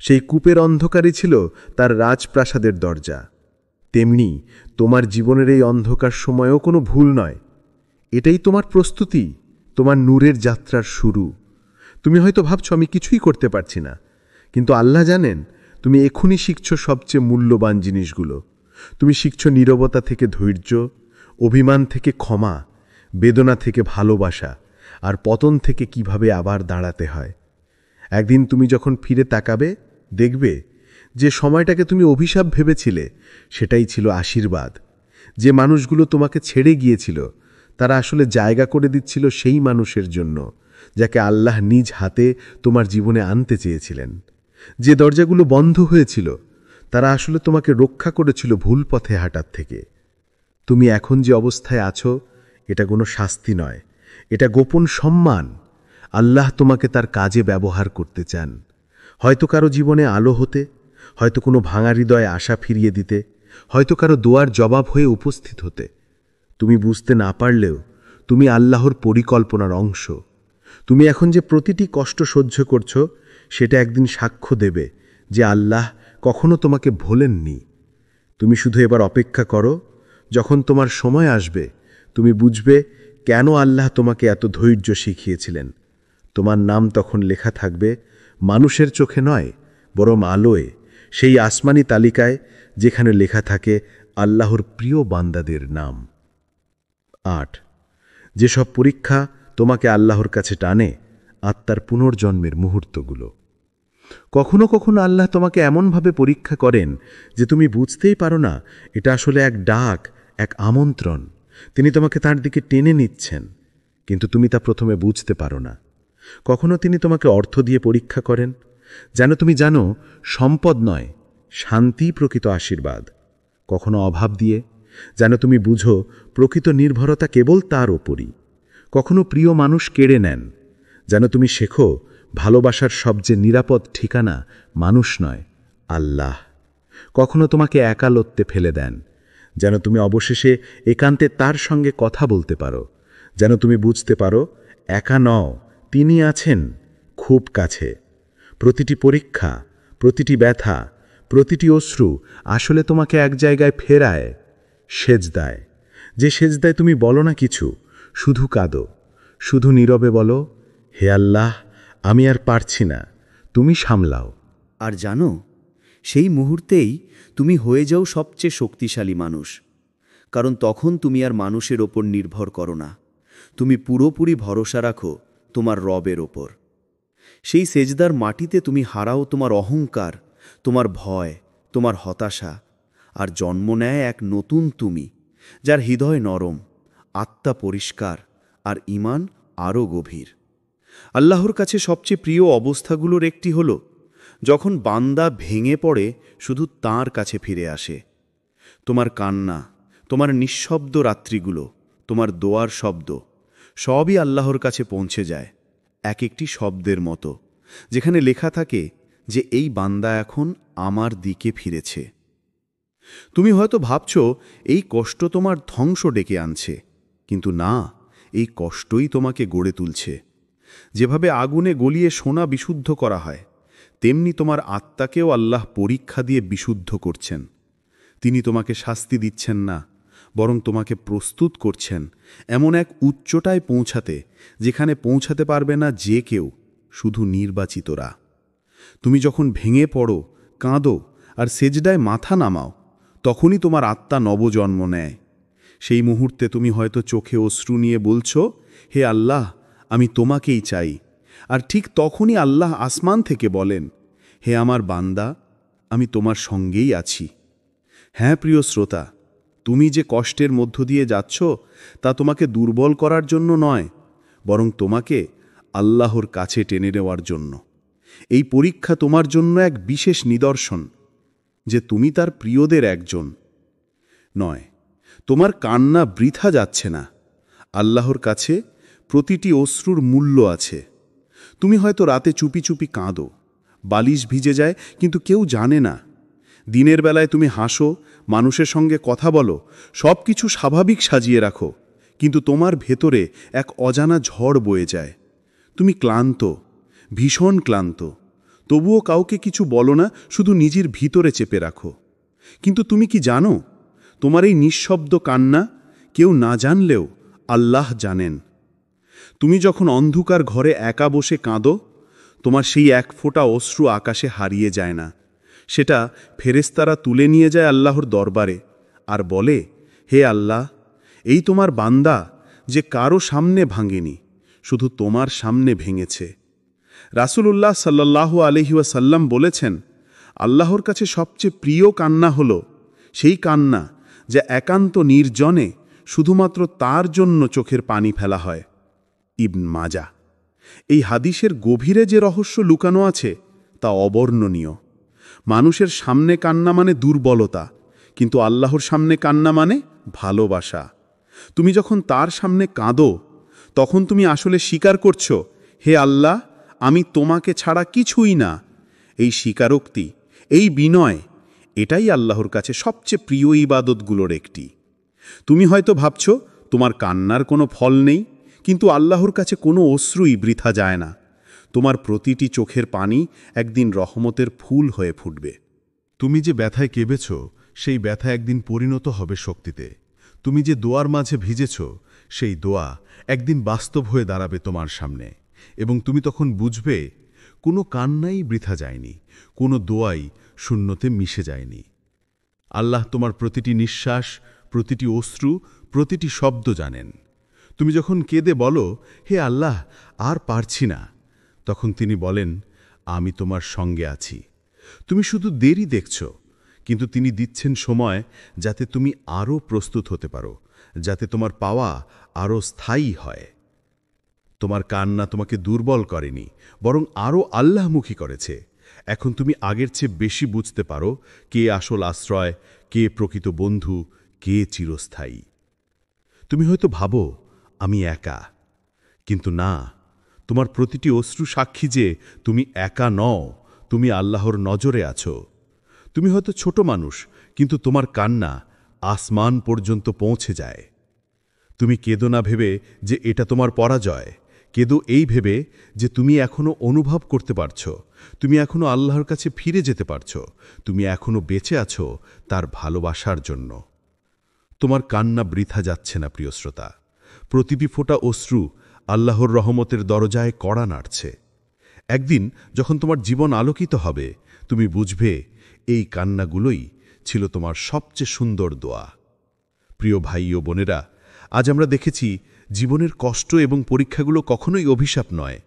সেই কূপের অন্ধকারই ছিল তার রাজপ্রাসাদের দরজা। তেমনি তোমার জীবনের এই অন্ধকার সময়ও কোনো ভুল নয়, এটাই তোমার প্রস্তুতি, তোমার নূরের যাত্রার শুরু। তুমি হয়তো ভাবছো আমি কিছুই করতে পারছি না, কিন্তু আল্লাহ জানেন তুমি এখনই শিখছো সবচেয়ে মূল্যবান জিনিসগুলো। তুমি শিখছো নীরবতা থেকে ধৈর্য, অভিমান থেকে ক্ষমা, বেদনা থেকে ভালোবাসা, আর পতন থেকে কিভাবে আবার দাঁড়াতে হয়। একদিন তুমি যখন ফিরে তাকাবে, দেখবে যে সময়টাকে তুমি অভিশাপ ভেবেছিলে সেটাই ছিল আশীর্বাদ। যে মানুষগুলো তোমাকে ছেড়ে গিয়েছিল তারা আসলে জায়গা করে দিচ্ছিল সেই মানুষের জন্য যাকে আল্লাহ নিজ হাতে তোমার জীবনে আনতে চেয়েছিলেন। যে দরজাগুলো বন্ধ হয়েছিল তারা আসলে তোমাকে রক্ষা করেছিল ভুল পথে হাঁটার থেকে। তুমি এখন যে অবস্থায় আছো এটা কোনো শাস্তি নয়, এটা গোপন সম্মান। আল্লাহ তোমাকে তার কাজে ব্যবহার করতে চান, হয়তো কারো জীবনে আলো হতে, হয়তো কোনো ভাঙা হৃদয়ে আশা ফিরিয়ে দিতে, হয়তো কারো দোয়ার জবাব হয়ে উপস্থিত হতে। তুমি বুঝতে না পারলেও তুমি আল্লাহর পরিকল্পনার অংশ। তুমি এখন যে প্রতিটি কষ্ট সহ্য করছো সেটা একদিন সাক্ষ্য দেবে যে আল্লাহ কখনো তোমাকে ভোলেননি। তুমি শুধু এবার অপেক্ষা করো, যখন তোমার সময় আসবে তুমি বুঝবে কেন আল্লাহ তোমাকে এত ধৈর্য শিখিয়েছিলেন। তোমার নাম তখন লেখা থাকবে মানুষের চোখে নয়, বরং আলোয়, সেই আসমানি তালিকায় যেখানে লেখা থাকে আল্লাহর প্রিয় বান্দাদের নাম। ৮. যেসব পরীক্ষা তোমাকে আল্লাহর কাছে টানে, আত্মার পুনর্জন্মের মুহূর্তগুলো। কখনো কখনো আল্লাহ তোমাকে এমনভাবে পরীক্ষা করেন যে তুমি বুঝতেই পারো না এটা আসলে এক ডাক, এক আমন্ত্রণ। তিনি তোমাকে তার দিকে টেনে নিচ্ছেন, কিন্তু তুমি তা প্রথমে বুঝতে পারো না। কখনো তিনি তোমাকে অর্থ দিয়ে পরীক্ষা করেন, যেন তুমি জানো সম্পদ নয়, শান্তি প্রকৃত আশীর্বাদ। কখনো অভাব দিয়ে, যেন তুমি বুঝো প্রকৃত নির্ভরতা কেবল তার ওপরই। কখনো প্রিয় মানুষ কেড়ে নেন, যেন তুমি শেখো ভালোবাসার সবচেয়ে নিরাপদ ঠিকানা মানুষ নয়, আল্লাহ। কখনো তোমাকে একালত্বে ফেলে দেন, যেন তুমি অবশেষে একান্তে তার সঙ্গে কথা বলতে পারো, যেন তুমি বুঝতে পারো একা নও, তিনি আছেন খুব কাছে। প্রতিটি পরীক্ষা, প্রতিটি ব্যথা, প্রতিটি অশ্রু আসলে তোমাকে এক জায়গায় ফেরায়, সেজদায়। যে সেজদায় তুমি বলো না কিছু, শুধু কাঁদো, শুধু নীরবে বলো, হে আল্লাহ, আমি আর পারছি না, তুমি সামলাও। আর জানো, সেই মুহূর্তেই তুমি হয়ে যাও সবচেয়ে শক্তিশালী মানুষ। কারণ তখন তুমি আর মানুষের ওপর নির্ভর করো না, তুমি পুরোপুরি ভরসা রাখো তোমার রবের ওপর। সেই সেজদার মাটিতে তুমি হারাও তোমার অহংকার, তোমার ভয়, তোমার হতাশা, আর জন্ম নেয় এক নতুন তুমি, যার হৃদয় নরম, আত্মা পরিষ্কার, আর ঈমান আরও গভীর। আল্লাহর কাছে সবচেয়ে প্রিয় অবস্থাগুলোর একটি হল যখন বান্দা ভেঙে পড়ে শুধু তাঁর কাছে ফিরে আসে। তোমার কান্না, তোমার নিঃশব্দ রাত্রিগুলো, তোমার দোয়ার শব্দ, সবই আল্লাহর কাছে পৌঁছে যায় এক একটি শব্দের মতো, যেখানে লেখা থাকে যে এই বান্দা এখন আমার দিকে ফিরেছে। তুমি হয়তো ভাবছ এই কষ্ট তোমার ধ্বংস ডেকে আনছে, কিন্তু না, এই কষ্টই তোমাকে গড়ে তুলছে। যেভাবে আগুনে গলিয়ে সোনা বিশুদ্ধ করা হয়, তেমনি তোমার আত্মাকেও আল্লাহ পরীক্ষা দিয়ে বিশুদ্ধ করছেন। তিনি তোমাকে শাস্তি দিচ্ছেন না, বরং তোমাকে প্রস্তুত করছেন এমন এক উচ্চতায় পৌঁছাতে, যেখানে পৌঁছাতে পারবে না যে কেউ, শুধু নির্বাচিতরা। তুমি যখন ভেঙে পড়ো, কাঁদো আর সেজদায় মাথা নামাও, তখনই তোমার আত্মা নবজন্ম নেয়। সেই মুহূর্তে তুমি হয়তো চোখে অশ্রু নিয়ে বলছ, হে আল্লাহ, আমি তোমাকেই চাই। আর ঠিক তখনই আল্লাহ আসমান থেকে বলেন, হে আমার বান্দা, আমি তোমার সঙ্গেই আছি। হ্যাঁ প্রিয় শ্রোতা, তুমি যে কষ্টের মধ্য দিয়ে যাচ্ছ তা তোমাকে দুর্বল করার জন্য নয়, বরং তোমাকে আল্লাহর কাছে টেনে নেওয়ার জন্য। এই পরীক্ষা তোমার জন্য এক বিশেষ নিদর্শন যে তুমি তার প্রিয়দের একজন নয়। তোমার কান্না বৃথা যাচ্ছে না। আল্লাহর কাছে প্রতিটি অশ্রুর মূল্য আছে। তুমি হয়তো রাতে চুপি চুপি কাঁদো, বালিশ ভিজে যায় কিন্তু কেউ জানে না। দিনের বেলায় তুমি হাসো, মানুষের সঙ্গে কথা বলো, সব কিছু স্বাভাবিক সাজিয়ে রাখো, কিন্তু তোমার ভেতরে এক অজানা ঝড় বয়ে যায়। তুমি ক্লান্ত, ভীষণ ক্লান্ত, তবুও কাউকে কিছু বলো না, শুধু নিজের ভিতরে চেপে রাখো। কিন্তু তুমি কি জানো, তোমার এই নিঃশব্দ কান্না কেউ না জানলেও আল্লাহ জানেন। তুমি যখন অন্ধকার ঘরে একা বসে কাঁদো, তোমার সেই এক ফোঁটা অশ্রু আকাশে হারিয়ে যায় না। সেটা ফেরেশতারা তুলে নিয়ে যায় আল্লাহর দরবারে আর বলে, হে আল্লাহ, এই তোমার বান্দা যে কারো সামনে ভাঙেনি, শুধু তোমার সামনে ভেঙেছে। রাসূলুল্লাহ সাল্লাল্লাহু আলাইহি ওয়াসাল্লাম বলেছেন, আল্লাহর কাছে সবচেয়ে প্রিয় কান্না হল সেই কান্না যা একান্ত নির্জনে শুধুমাত্র তার জন্য চোখের পানি ফেলা হয়। ইবন মাজাহ। এই হাদিসের গভীরে যে রহস্য লুকানো আছে তা অবর্ণনীয়। মানুষের সামনে কান্না মানে দুর্বলতা, কিন্তু আল্লাহর সামনে কান্না মানে ভালোবাসা। তুমি যখন তার সামনে কাঁদো, তখন তুমি আসলে স্বীকার করছো, হে আল্লাহ, আমি তোমাকে ছাড়া কিছুই না। এই স্বীকারোক্তি, এই বিনয়, এটাই আল্লাহর কাছে সবচেয়ে প্রিয় ইবাদতগুলোর একটি। তুমি হয়তো ভাবছ তোমার কান্নার কোনো ফল নেই, কিন্তু আল্লাহর কাছে কোনো অশ্রুই বৃথা যায় না। তোমার প্রতিটি চোখের পানি একদিন রহমতের ফুল হয়ে ফুটবে। তুমি যে ব্যথায় কেঁবেছ, সেই ব্যথা একদিন পরিণত হবে শক্তিতে। তুমি যে দোয়ার মাঝে ভিজেছ, সেই দোয়া একদিন বাস্তব হয়ে দাঁড়াবে তোমার সামনে, এবং তুমি তখন বুঝবে কোনো কান্নাই বৃথা যায়নি, কোনো দোয়াই শূন্যতে মিশে যায়নি। আল্লাহ তোমার প্রতিটি নিঃশ্বাস, প্রতিটি অশ্রু, প্রতিটি শব্দ জানেন। তুমি যখন কেঁদে বলো, হে আল্লাহ, আর পারছি না, তখন তিনি বলেন, আমি তোমার সঙ্গে আছি। তুমি শুধু দেরি দেখছ, কিন্তু তিনি দিচ্ছেন সময় যাতে তুমি আরও প্রস্তুত হতে পারো, যাতে তোমার পাওয়া আরও স্থায়ী হয়। তোমার কান্না তোমাকে দুর্বল করেনি, বরং আরও আল্লাহমুখী করেছে। এখন তুমি আগের চেয়ে বেশি বুঝতে পারো কে আসল আশ্রয়, কে প্রকৃত বন্ধু, কে চিরস্থায়ী। তুমি হয়তো ভাবো, আমি একা, কিন্তু না, তোমার প্রতিটি অশ্রু সাক্ষী যে তুমি একা নও, তুমি আল্লাহর নজরে আছো। তুমি হয়তো ছোট মানুষ, কিন্তু তোমার কান্না আসমান পর্যন্ত পৌঁছে যায়। তুমি কেঁদো না ভেবে যে এটা তোমার পরাজয়, কেঁদো এই ভেবে যে তুমি এখনো অনুভব করতে পারছ, তুমি এখনো আল্লাহর কাছে ফিরে যেতে পারছ, তুমি এখনো বেঁচে আছো তার ভালোবাসার জন্য। তোমার কান্না বৃথা যাচ্ছে না প্রিয় শ্রোতা। প্রতিটি ফোঁটা অশ্রু আল্লাহর রহমতের দরজায় কড়া নাড়ছে। একদিন যখন তোমার জীবন আলোকিত হবে, তুমি বুঝবে এই কান্নাগুলোই ছিল তোমার সবচেয়ে সুন্দর দোয়া। প্রিয় ভাই ও বোনেরা, আজ আমরা দেখেছি জীবনের কষ্ট এবং পরীক্ষাগুলো কখনোই অভিশাপ নয়,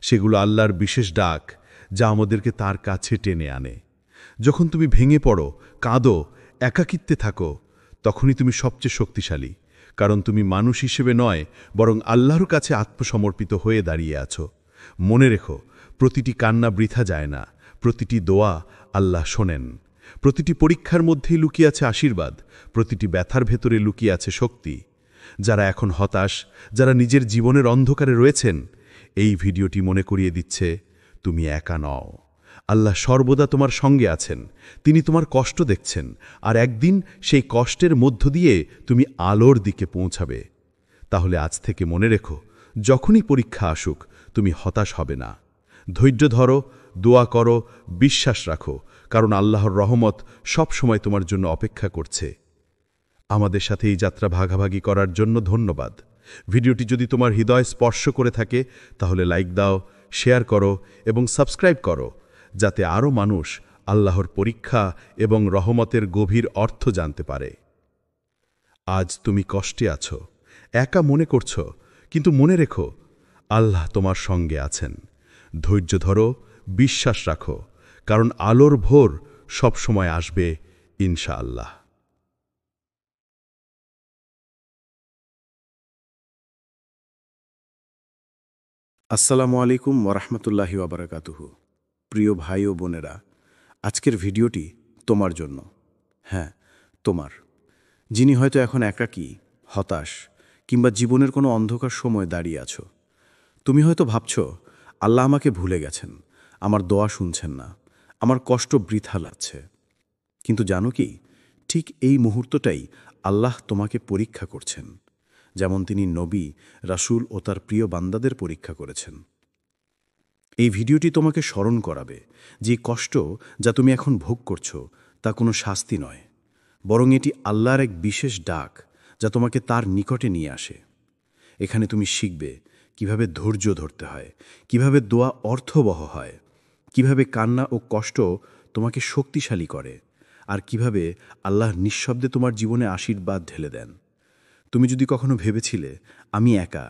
সেগুলো আল্লাহর বিশেষ ডাক, যা আমাদেরকে তার কাছে টেনে আনে। যখন তুমি ভেঙে পড়ো, কাঁদো, একাকিত্বে থাকো, তখনই তুমি সবচেয়ে শক্তিশালী, কারণ তুমি মানুষ হিসেবে নয়, বরং আল্লাহর কাছে আত্মসমর্পিত হয়ে দাঁড়িয়ে আছো। মনে রেখো, প্রতিটি কান্না বৃথা যায় না, প্রতিটি দোয়া আল্লাহ শোনেন। প্রতিটি পরীক্ষার মধ্যেই লুকিয়ে আছে আশীর্বাদ, প্রতিটি ব্যথার ভেতরে লুকিয়ে আছে শক্তি। যারা এখন হতাশ, যারা নিজের জীবনের অন্ধকারে রয়েছেন, এই ভিডিওটি মনে করিয়ে দিচ্ছে, তুমি একা নও। আল্লাহ সর্বদা তোমার সঙ্গে আছেন। তিনি তোমার কষ্ট দেখছেন, আর একদিন সেই কষ্টের মধ্য দিয়ে তুমি আলোর দিকে পৌঁছাবে। তাহলে আজ থেকে মনে রেখো, যখনই পরীক্ষা আসুক, তুমি হতাশ হবে না। ধৈর্য ধরো, দোয়া করো, বিশ্বাস রাখো, কারণ আল্লাহর রহমত সব সময় তোমার জন্য অপেক্ষা করছে। আমাদের সাথে এই যাত্রা ভাগাভাগি করার জন্য ধন্যবাদ। ভিডিওটি যদি তোমার হৃদয় স্পর্শ করে থাকে, তাহলে লাইক দাও, শেয়ার করো এবং সাবস্ক্রাইব করো, যাতে আরও মানুষ আল্লাহর পরীক্ষা এবং রহমতের গভীর অর্থ জানতে পারে। আজ তুমি কষ্টে আছো, একা মনে করছ, কিন্তু মনে রেখো আল্লাহ তোমার সঙ্গে আছেন। ধৈর্য ধরো, বিশ্বাস রাখো, কারণ আলোর ভোর সবসময় আসবে ইনশাআল্লাহ। আসসালামু আলাইকুম ওরহমতুল্লাহি ওবরাকাতুহু। প্রিয় ভাই ও বোনেরা, আজকের ভিডিওটি তোমার জন্য। হ্যাঁ, তোমার, যিনি হয়তো এখন একাকী, হতাশ কিংবা জীবনের কোনো অন্ধকার সময় দাঁড়িয়ে আছো। তুমি হয়তো ভাবছ, আল্লাহ আমাকে ভুলে গেছেন, আমার দোয়া শুনছেন না, আমার কষ্ট বৃথা লাগছে। কিন্তু জানো কি, ঠিক এই মুহূর্তটাই আল্লাহ তোমাকে পরীক্ষা করছেন, যেমন তিনি নবী, রাসূল ও তার প্রিয় বান্দাদের পরীক্ষা করেছেন। এই ভিডিওটি তোমাকে স্মরণ করাবে যে কষ্ট যা তুমি এখন ভোগ করছো তা কোনো শাস্তি নয়, বরং এটি আল্লাহর এক বিশেষ ডাক যা তোমাকে তার নিকটে নিয়ে আসে। এখানে তুমি শিখবে কিভাবে ধৈর্য ধরতে হয়, কিভাবে দোয়া অর্থবহ হয়, কিভাবে কান্না ও কষ্ট তোমাকে শক্তিশালী করে, আর কিভাবে আল্লাহ নিঃশব্দে তোমার জীবনে আশীর্বাদ ঢেলে দেন। তুমি যদি কখনো ভেবেছিলে আমি একা,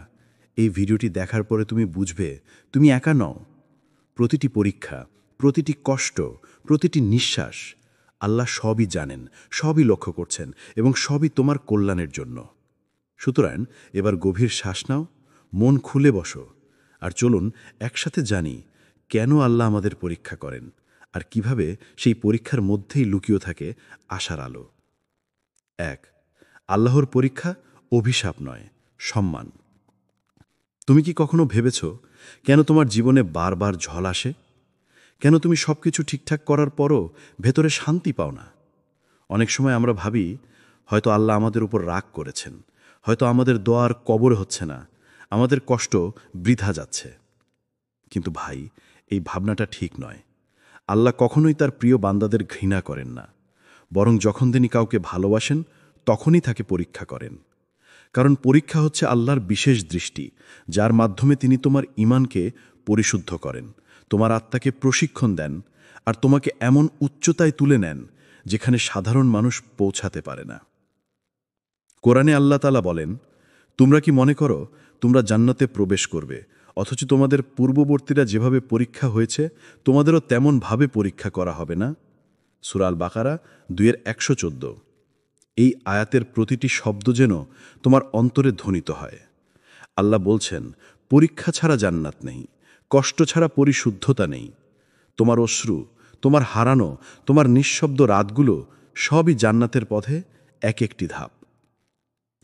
এই ভিডিওটি দেখার পরে তুমি বুঝবে তুমি একা নও। প্রতিটি পরীক্ষা, প্রতিটি কষ্ট, প্রতিটি নিঃশ্বাস আল্লাহ সবই জানেন, সবই লক্ষ্য করছেন এবং সবই তোমার কল্যাণের জন্য। সুতরাং এবার গভীর শ্বাস নাও, মন খুলে বসো, আর চলুন একসাথে জানি কেন আল্লাহ আমাদের পরীক্ষা করেন আর কিভাবে সেই পরীক্ষার মধ্যেই লুকিয়ে থাকে আশার আলো। 1. আল্লাহর পরীক্ষা অভিশাপ নয়, সম্মান। তুমি কি কখনো ভেবেছ কেন তোমার জীবনে বারবার ঝড় আসে? কেন তুমি সবকিছু ঠিকঠাক করার পরও ভেতরে শান্তি পাও না? অনেক সময় আমরা ভাবি হয়তো আল্লাহ আমাদের উপর রাগ করেছেন, হয়তো আমাদের দোয়ার কবর হচ্ছে না, আমাদের কষ্ট বৃথা যাচ্ছে। কিন্তু ভাই, এই ভাবনাটা ঠিক নয়। আল্লাহ কখনোই তার প্রিয় বান্দাদের ঘৃণা করেন না, বরং যখন তিনি কাউকে ভালোবাসেন তখনই তাকে পরীক্ষা করেন। কারণ পরীক্ষা হচ্ছে আল্লাহর বিশেষ দৃষ্টি, যার মাধ্যমে তিনি তোমার ঈমানকে পরিশুদ্ধ করেন, তোমার আত্মাকে প্রশিক্ষণ দেন, আর তোমাকে এমন উচ্চতায় তুলে নেন যেখানে সাধারণ মানুষ পৌঁছাতে পারে না। কোরআনে আল্লাহ তাআলা বলেন, তোমরা কি মনে করো তোমরা জান্নাতে প্রবেশ করবে, অথচ তোমাদের পূর্ববর্তীরা যেভাবে পরীক্ষা হয়েছে তোমাদেরও তেমনভাবে পরীক্ষা করা হবে না? সূরা আল বাকারা 2:114। এই আয়াতের প্রতিটি শব্দ যেন তোমার অন্তরে ধ্বনিত হয়। আল্লাহ বলছেন, পরীক্ষা ছাড়া জান্নাত নেই, কষ্ট ছাড়া পরিশুদ্ধতা নেই। তোমার অশ্রু, তোমার হারানো, তোমার নিঃশব্দ রাতগুলো সবই জান্নাতের পথে এক একটি ধাপ।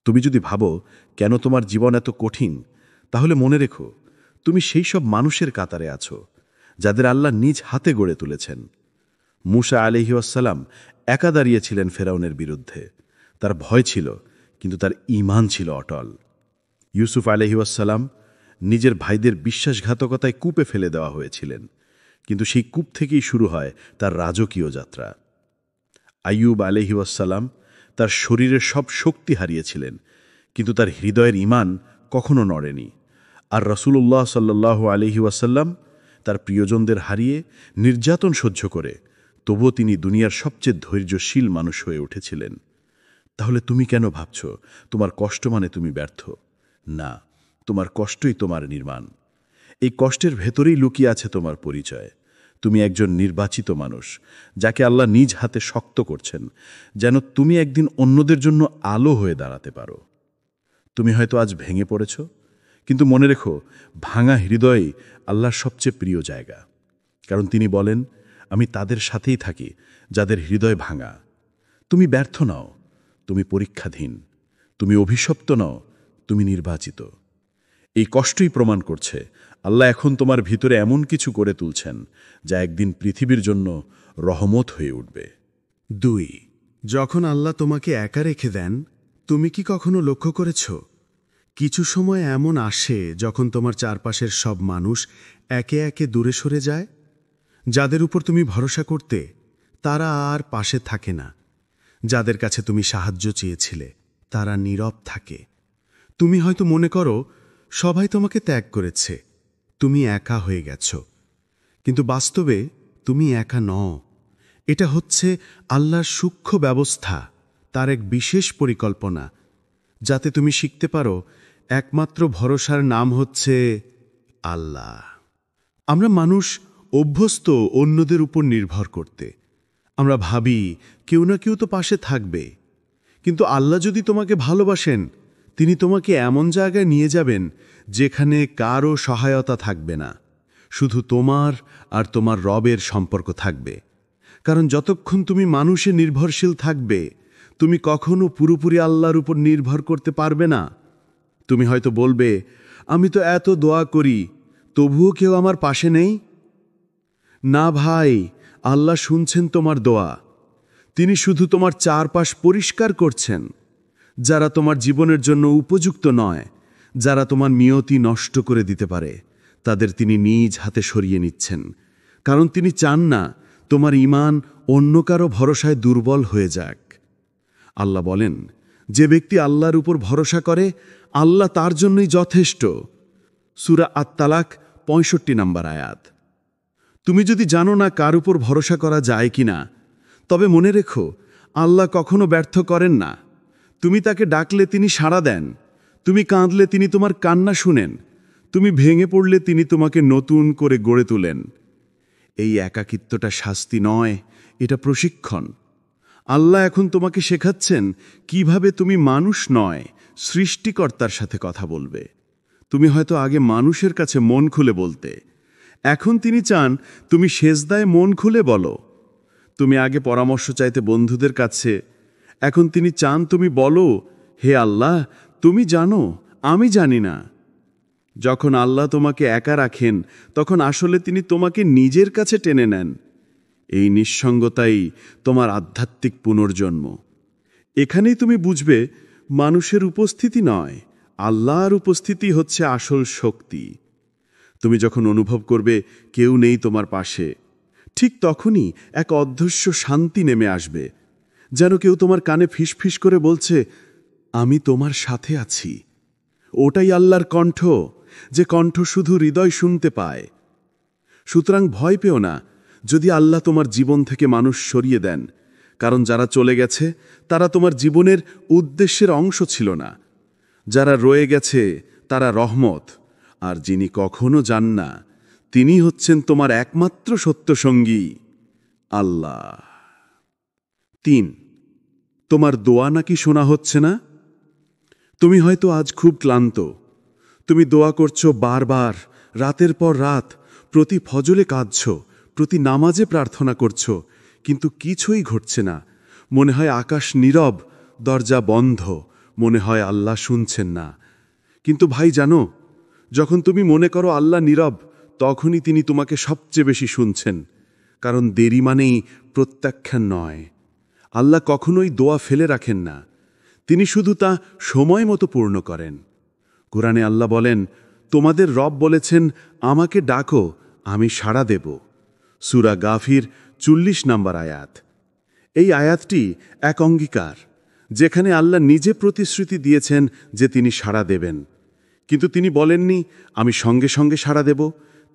তুমি যদি ভাবো কেন তোমার জীবন এত কঠিন, তাহলে মনে রেখো তুমি সেই সব মানুষের কাতারে আছো যাদের আল্লাহ নিজ হাতে গড়ে তুলেছেন। মূসা আলাইহিস সালাম একা দাঁড়িয়েছিলেন ফেরাউনের বিরুদ্ধে। তার ভয় ছিল, কিন্তু তার ঈমান ছিল অটল। ইউসুফ আলাইহিস সালাম নিজের ভাইদের বিশ্বাসঘাতকতায় কূপে ফেলে দেওয়া হয়েছিলেন, কিন্তু সেই কূপ থেকেই শুরু হয় তার রাজকীয় যাত্রা। আইয়ুব আলাইহিস সালাম তার শরীরের সব শক্তি হারিয়েছিলেন, কিন্তু তার হৃদয়ের ঈমান কখনো নড়েনি। আর রাসূলুল্লাহ সাল্লাল্লাহু আলাইহি ওয়াসাল্লাম তার প্রিয়জনদের হারিয়ে নির্যাতন সহ্য করে তবুও তিনি দুনিয়ার সবচেয়ে ধৈর্যশীল মানুষ হয়ে উঠেছিলেন। তাহলে তুমি কেন ভাবছ তোমার কষ্ট মানে তুমি ব্যর্থ? না, তোমার কষ্টই তোমার নির্মাণ। এই কষ্টের ভেতরেই লুকিয়ে আছে তোমার পরিচয়। তুমি একজন নির্বাচিত মানুষ, যাকে আল্লাহ নিজ হাতে শক্ত করছেন, যেন তুমি একদিন অন্যদের জন্য আলো হয়ে দাঁড়াতে পারো। তুমি হয়তো আজ ভেঙে পড়েছ, কিন্তু মনে রেখো, ভাঙা হৃদয়ই আল্লাহর সবচেয়ে প্রিয় জায়গা। কারণ তিনি বলেন, আমি তাদের সাথেই থাকি যাদের হৃদয় ভাঙা। তুমি ব্যর্থ নও, তুমি পরীক্ষাধীন। তুমি অভিশপ্ত নও, তুমি নির্বাচিত। এই কষ্টই প্রমাণ করছে আল্লাহ এখন তোমার ভিতরে এমন কিছু করে তুলছেন যা একদিন পৃথিবীর জন্য রহমত হয়ে উঠবে। 2. যখন আল্লাহ তোমাকে একা রেখে দেন, তুমি কি কখনো লক্ষ্য করেছ কিছু সময় এমন আসে যখন তোমার চারপাশের সব মানুষ একে একে দূরে সরে যায়? যাদের উপর তুমি ভরসা করতে তারা আর পাশে থাকে না। যাদের কাছে তুমি সাহায্য চেয়েছিলে তারা নীরব থাকে। তুমি হয়তো মনে করো সবাই তোমাকে ত্যাগ করেছে, তুমি একা হয়ে গেছ। কিন্তু বাস্তবে তুমি একা নও। এটা হচ্ছে আল্লাহর সূক্ষ্ম ব্যবস্থা, তার এক বিশেষ পরিকল্পনা যাতে তুমি শিখতে পারো একমাত্র ভরসার নাম হচ্ছে আল্লাহ। আমরা মানুষ অভ্যস্ত অন্যদের উপর নির্ভর করতে। আমরা ভাবি কেউ না কেউ তো পাশে থাকবে, কিন্তু আল্লাহ যদি তোমাকে ভালোবাসেন, তিনি তোমাকে এমন জায়গায় নিয়ে যাবেন যেখানে কারও সহায়তা থাকবে না, শুধু তোমার আর তোমার রবের সম্পর্ক থাকবে। কারণ যতক্ষণ তুমি মানুষে নির্ভরশীল থাকবে, তুমি কখনো পুরোপুরি আল্লাহর উপর নির্ভর করতে পারবে না। তুমি হয়তো বলবে, আমি তো এত দোয়া করি, তবুও কেউ আমার পাশে নেই। না ভাই, আল্লাহ শুনছেন তোমার দোয়া। তিনি শুধু তোমার চারপাশ পরিষ্কার করছেন। যারা তোমার জীবনের জন্য উপযুক্ত নয়, যারা তোমার নিয়তি নষ্ট করে দিতে পারে, তাদের তিনি নিজ হাতে সরিয়ে নিচ্ছেন। কারণ তিনি চান না তোমার ঈমান অন্য কারো ভরসায় দুর্বল হয়ে যাক। আল্লাহ বলেন, যে ব্যক্তি আল্লাহর উপর ভরসা করে, আল্লাহ তার জন্যই যথেষ্ট। সূরা আত-তালাক ৬৫ নম্বর আয়াত। তুমি যদি জানো না কার উপর ভরসা করা যায় কিনা, তবে মনে রেখো, আল্লাহ কখনো ব্যর্থ করেন না। তুমি তাকে ডাকলে তিনি সাড়া দেন। তুমি কাঁদলে তিনি তোমার কান্না শুনেন। তুমি ভেঙে পড়লে তিনি তোমাকে নতুন করে গড়ে তোলেন। এই একাকিত্বটা শাস্তি নয়, এটা প্রশিক্ষণ। আল্লাহ এখন তোমাকে শেখাচ্ছেন কিভাবে তুমি মানুষ নয়, সৃষ্টিকর্তার সাথে কথা বলবে। তুমি হয়তো আগে মানুষের কাছে মন খুলে বলতে, এখন তিনি চান তুমি সেজদায় মন খুলে বলো। তুমি আগে পরামর্শ চাইতে বন্ধুদের কাছে, এখন তিনি চান তুমি বলো, হে আল্লাহ, তুমি জানো, আমি জানি না। যখন আল্লাহ তোমাকে একা রাখেন, তখন আসলে তিনি তোমাকে নিজের কাছে টেনে নেন। এই নিঃসঙ্গতাই তোমার আধ্যাত্মিক পুনর্জন্ম। এখানেই তুমি বুঝবে, মানুষের উপস্থিতি নয়, আল্লাহর উপস্থিতি হচ্ছে আসল শক্তি। তুমি যখন অনুভব করবে কেউ নেই তোমার পাশে, ঠিক তখনই এক অদৃশ্য শান্তি নেমে আসবে, যেন কেউ তোমার কানে ফিসফিস করে বলছে, আমি তোমার সাথে আছি। ওটাই আল্লাহর কণ্ঠ, যে কণ্ঠ শুধু হৃদয় শুনতে পায়। সুতরাং ভয় পেও না যদি আল্লাহ তোমার জীবন থেকে মানুষ সরিয়ে দেন, কারণ যারা চলে গেছে তারা তোমার জীবনের উদ্দেশ্যের অংশ ছিল না। যারা রয়ে গেছে তারা রহমত, আর যিনি কখনো যান না, তিনি হচ্ছেন তোমার একমাত্র সত্যসঙ্গী, আল্লাহ। ৩. তোমার দোয়া নাকি শোনা হচ্ছে না? তুমি হয়তো আজ খুব ক্লান্ত। তুমি দোয়া করছো বারবার, রাতের পর রাত, প্রতি ফজরে কাঁদছ, প্রতি নামাজে প্রার্থনা করছো, কিন্তু কিছুই ঘটছে না। মনে হয় আকাশ নীরব, দরজা বন্ধ, মনে হয় আল্লাহ শুনছেন না। কিন্তু ভাই জানো, যখন তুমি মনে করো আল্লাহ নীরব, তখনই তিনি তোমাকে সবচেয়ে বেশি শুনছেন। কারণ দেরি মানেই প্রত্যাখ্যান নয়। আল্লাহ কখনোই দোয়া ফেলে রাখেন না, তিনি শুধু তা সময় মতো পূর্ণ করেন। কোরআনে আল্লাহ বলেন, তোমাদের রব বলেছেন, আমাকে ডাকো, আমি সাড়া দেব। সূরা গাফির ৪০ নম্বর আয়াত। এই আয়াতটি এক অঙ্গীকার, যেখানে আল্লাহ নিজে প্রতিশ্রুতি দিয়েছেন যে তিনি সাড়া দেবেন। কিন্তু তিনি বলেননি, আমি সঙ্গে সঙ্গে সাড়া দেব।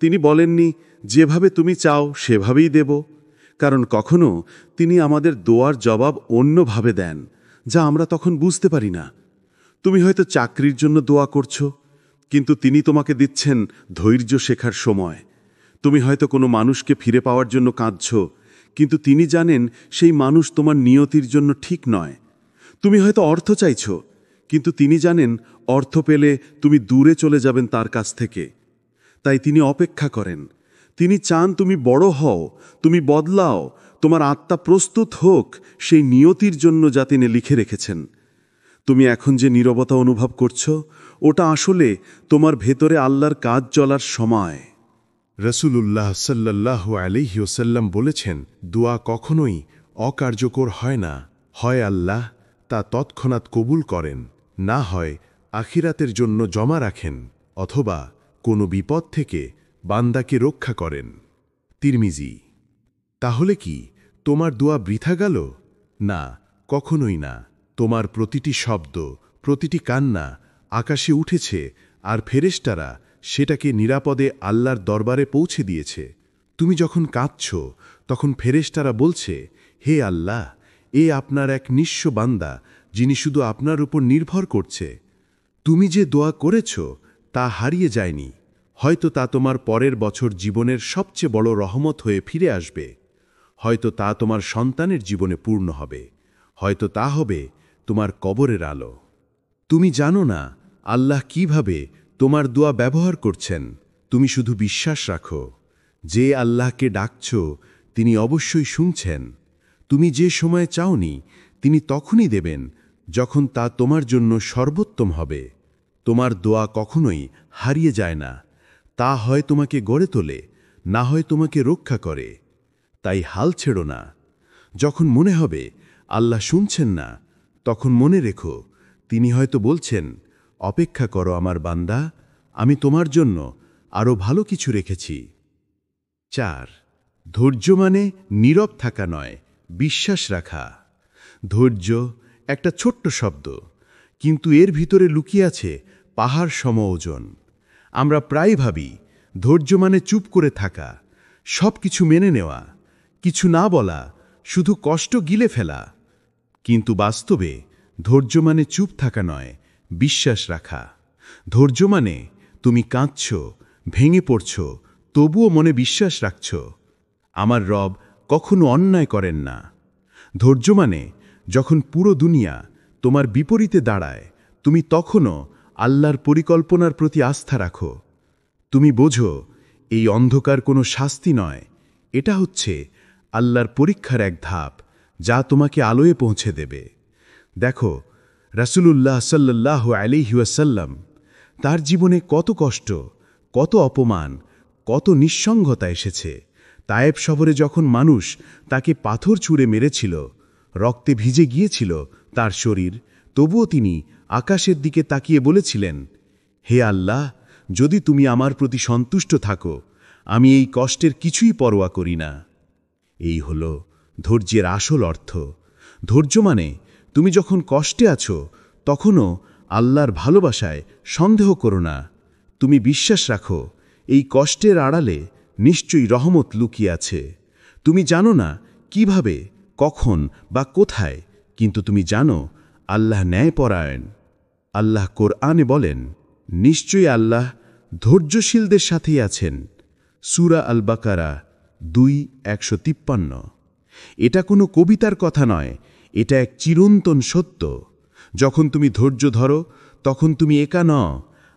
তিনি বলেননি, যেভাবে তুমি চাও সেভাবেই দেব। কারণ কখনো তিনি আমাদের দোয়ার জবাব অন্যভাবে দেন, যা আমরা তখন বুঝতে পারি না। তুমি হয়তো চাকরির জন্য দোয়া করছো, কিন্তু তিনি তোমাকে দিচ্ছেন ধৈর্য শেখার সময়। তুমি হয়তো কোনো মানুষকে ফিরে পাওয়ার জন্য কাঁদছো, কিন্তু তিনি জানেন সেই মানুষ তোমার নিয়তির জন্য ঠিক নয়। তুমি হয়তো অর্থ চাইছো, কিন্তু তিনি জানেন অর্থ পেলে তুমি দূরে চলে যাবেন তার কাছ থেকে। তাই তিনি অপেক্ষা করেন। তিনি চান তুমি বড় হও, তুমি বদলাও, তোমার আত্মা প্রস্তুত হোক সেই নিয়তির জন্য যা তিনি লিখে রেখেছেন। তুমি এখন যে নীরবতা অনুভব করছো, ওটা আসলে তোমার ভেতরে আল্লাহর কাজ চলার সময়। রসুলুল্লাহ সাল্লাল্লাহু আলাইহি ওয়াসাল্লাম বলেছেন, দোয়া কখনোই অকার্যকর হয় না। হয় আল্লাহ তা তৎক্ষণাৎ কবুল করেন, না হয় আখিরাতের জন্য জমা রাখেন, অথবা কোনো বিপদ থেকে বান্দাকে রক্ষা করেন। তিরমিজি। তাহলে কি তোমার দোয়া বৃথা গেল? না, কখনোই না। তোমার প্রতিটি শব্দ, প্রতিটি কান্না আকাশে উঠেছে, আর ফেরেশতারা সেটাকে নিরাপদে আল্লাহর দরবারে পৌঁছে দিয়েছে। তুমি যখন কাঁদছ, তখন ফেরেশতারা বলছে, হে আল্লাহ, এ আপনার এক নিঃস্ব বান্দা, যিনি শুধু আপনার উপর নির্ভর করছে। তুমি যে দোয়া করেছ তা হারিয়ে যায়নি। হয়তো তা তোমার পরের বছর জীবনের সবচেয়ে বড় রহমত হয়ে ফিরে আসবে। হয়তো তা তোমার সন্তানের জীবনে পূর্ণ হবে। হয়তো তা হবে তোমার কবরের আলো। তুমি জানো না আল্লাহ কিভাবে তোমার দোয়া ব্যবহার করছেন। তুমি শুধু বিশ্বাস রাখো, যে আল্লাহকে ডাকছ তিনি অবশ্যই শুনছেন। তুমি যে সময় চাওনি তিনি তখনই দেবেন যখন তা তোমার জন্য সর্বোত্তম হবে। তোমার দোয়া কখনোই হারিয়ে যায় না। তা হয় তোমাকে গড়ে তোলে, না হয় তোমাকে রক্ষা করে। তাই হাল ছেড়ো না। যখন মনে হবে আল্লাহ শুনছেন না, তখন মনে রেখো তিনি হয়তো বলছেন, অপেক্ষা করো আমার বান্দা, আমি তোমার জন্য আরও ভালো কিছু রেখেছি। 4. ধৈর্য মানে নীরব থাকা নয়, বিশ্বাস রাখা। ধৈর্য একটা ছোট্ট শব্দ, কিন্তু এর ভিতরে লুকিয়ে আছে পাহাড় সম ওজন। আমরা প্রায় ভাবি ধৈর্য মানে চুপ করে থাকা, সব কিছু মেনে নেওয়া, কিছু না বলা, শুধু কষ্ট গিলে ফেলা। কিন্তু বাস্তবে ধৈর্য মানে চুপ থাকা নয়, বিশ্বাস রাখা। ধৈর্য মানে তুমি কাঁদছ, ভেঙে পড়ছ, তবুও মনে বিশ্বাস রাখছ, আমার রব কখনো অন্যায় করেন না। ধৈর্য মানে যখন পুরো দুনিয়া তোমার বিপরীতে দাঁড়ায়, তুমি তখনও আল্লাহর পরিকল্পনার প্রতি আস্থা রাখো। তুমি বোঝো এই অন্ধকার কোনো শাস্তি নয়, এটা হচ্ছে আল্লাহর পরীক্ষার এক ধাপ, যা তোমাকে আলোয় পৌঁছে দেবে। দেখো রাসূলুল্লাহ সাল্লাল্লাহু আলাইহি ওয়াসাল্লাম, তার জীবনে কত কষ্ট, কত অপমান, কত নিঃসঙ্গতা এসেছে। তায়েব শহরে যখন মানুষ তাকে পাথর ছুঁড়ে মেরেছিল, রক্তে ভিজে গিয়েছিল তার শরীর, তবুও তিনি আকাশের দিকে তাকিয়ে বলেছিলেন, হে আল্লাহ, যদি তুমি আমার প্রতি সন্তুষ্ট থাকো, আমি এই কষ্টের কিছুই পরোয়া করি না। এই হল ধৈর্যের আসল অর্থ। ধৈর্য মানে তুমি যখন কষ্টে আছো তখনও আল্লাহর ভালোবাসায় সন্দেহ করো না। তুমি বিশ্বাস রাখো এই কষ্টের আড়ালে নিশ্চয়ই রহমত লুকিয়ে আছে। তুমি জানো না কিভাবে, কখন বা কোথায়, কিন্তু তুমি জানো আল্লাহ ন্যায়পরায়ণ। আল্লাহ কোরআনে বলেন, নিশ্চয়ই আল্লাহ ধৈর্যশীলদের সাথেই আছেন। সূরা আল বাকারা 2:153। এটা কোনো কবিতার কথা নয়, এটা এক চিরন্তন সত্য। যখন তুমি ধৈর্য ধরো তখন তুমি একা নও,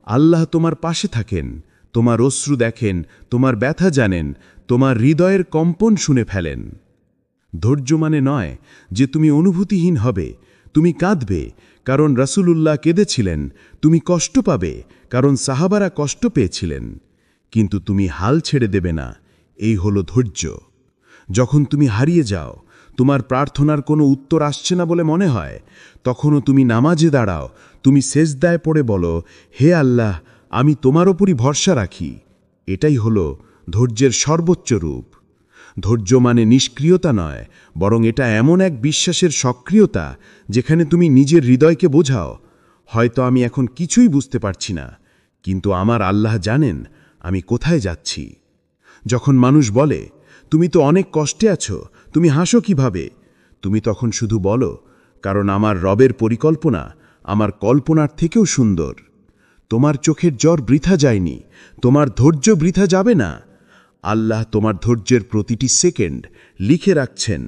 আল্লাহ তোমার পাশে থাকেন, তোমার অশ্রু দেখেন, তোমার ব্যথা জানেন, তোমার হৃদয়ের কম্পন শুনে ফেলেন। ধৈর্য মানে নয় যে তুমি অনুভূতিহীন হবে, তুমি কাঁদবে কারণ রাসূলুল্লাহ কেঁদেছিলেন, তুমি কষ্ট পাবে কারণ সাহাবারা কষ্ট পেয়েছিলেন, কিন্তু তুমি হাল ছেড়ে দেবে না। এই হলো ধৈর্য। যখন তুমি হারিয়ে যাও, তোমার প্রার্থনার কোনো উত্তর আসছে না বলে মনে হয়, তখনও তুমি নামাজে দাঁড়াও, তুমি সেজদায় পড়ে বলো, হে আল্লাহ, আমি তোমার ওপরই ভরসা রাখি। এটাই হলো ধৈর্যের সর্বোচ্চ রূপ। ধৈর্য মানে নিষ্ক্রিয়তা নয়, বরং এটা এমন এক বিশ্বাসের সক্রিয়তা যেখানে তুমি নিজের হৃদয়কে বোঝাও, হয়তো আমি এখন কিছুই বুঝতে পারছি না, কিন্তু আমার আল্লাহ জানেন আমি কোথায় যাচ্ছি। যখন মানুষ বলে, তুমি তো অনেক কষ্টে আছো, তুমি হাসো কিভাবে, তুমি তখন শুধু বলো, কারণ আমার রবের পরিকল্পনা আমার কল্পনার থেকেও সুন্দর। তোমার চোখের জল বৃথা যায়নি, তোমার ধৈর্য বৃথা যাবে না। আল্লাহ তোমার ধৈর্যের প্রতিটি সেকেন্ড লিখে রাখছেন,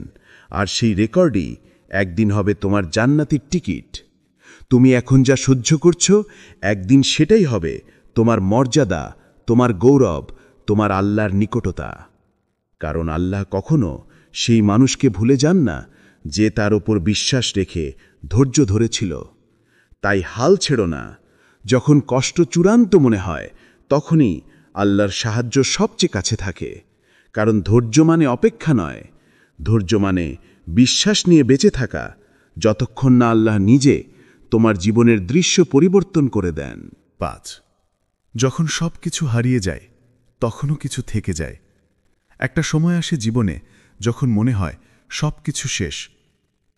আর সেই রেকর্ডই একদিন হবে তোমার জান্নাতের টিকিট। তুমি এখন যা সহ্য করছো, একদিন সেটাই হবে তোমার মর্যাদা, তোমার গৌরব, তোমার আল্লাহর নিকটতা। কারণ আল্লাহ কখনো সেই মানুষকে ভুলে যান না যে তার ওপর বিশ্বাস রেখে ধৈর্য ধরেছিল। তাই হাল ছেড়ো না। যখন কষ্ট চূড়ান্ত মনে হয়, তখনই আল্লাহর সাহায্য সবচেয়ে কাছে থাকে। কারণ ধৈর্য মানে অপেক্ষা নয়, ধৈর্য মানে বিশ্বাস নিয়ে বেঁচে থাকা, যতক্ষণ না আল্লাহ নিজে তোমার জীবনের দৃশ্য পরিবর্তন করে দেন। 5. যখন সব কিছু হারিয়ে যায়, তখনও কিছু থেকে যায়। একটা সময় আসে জীবনে যখন মনে হয় সব কিছু শেষ।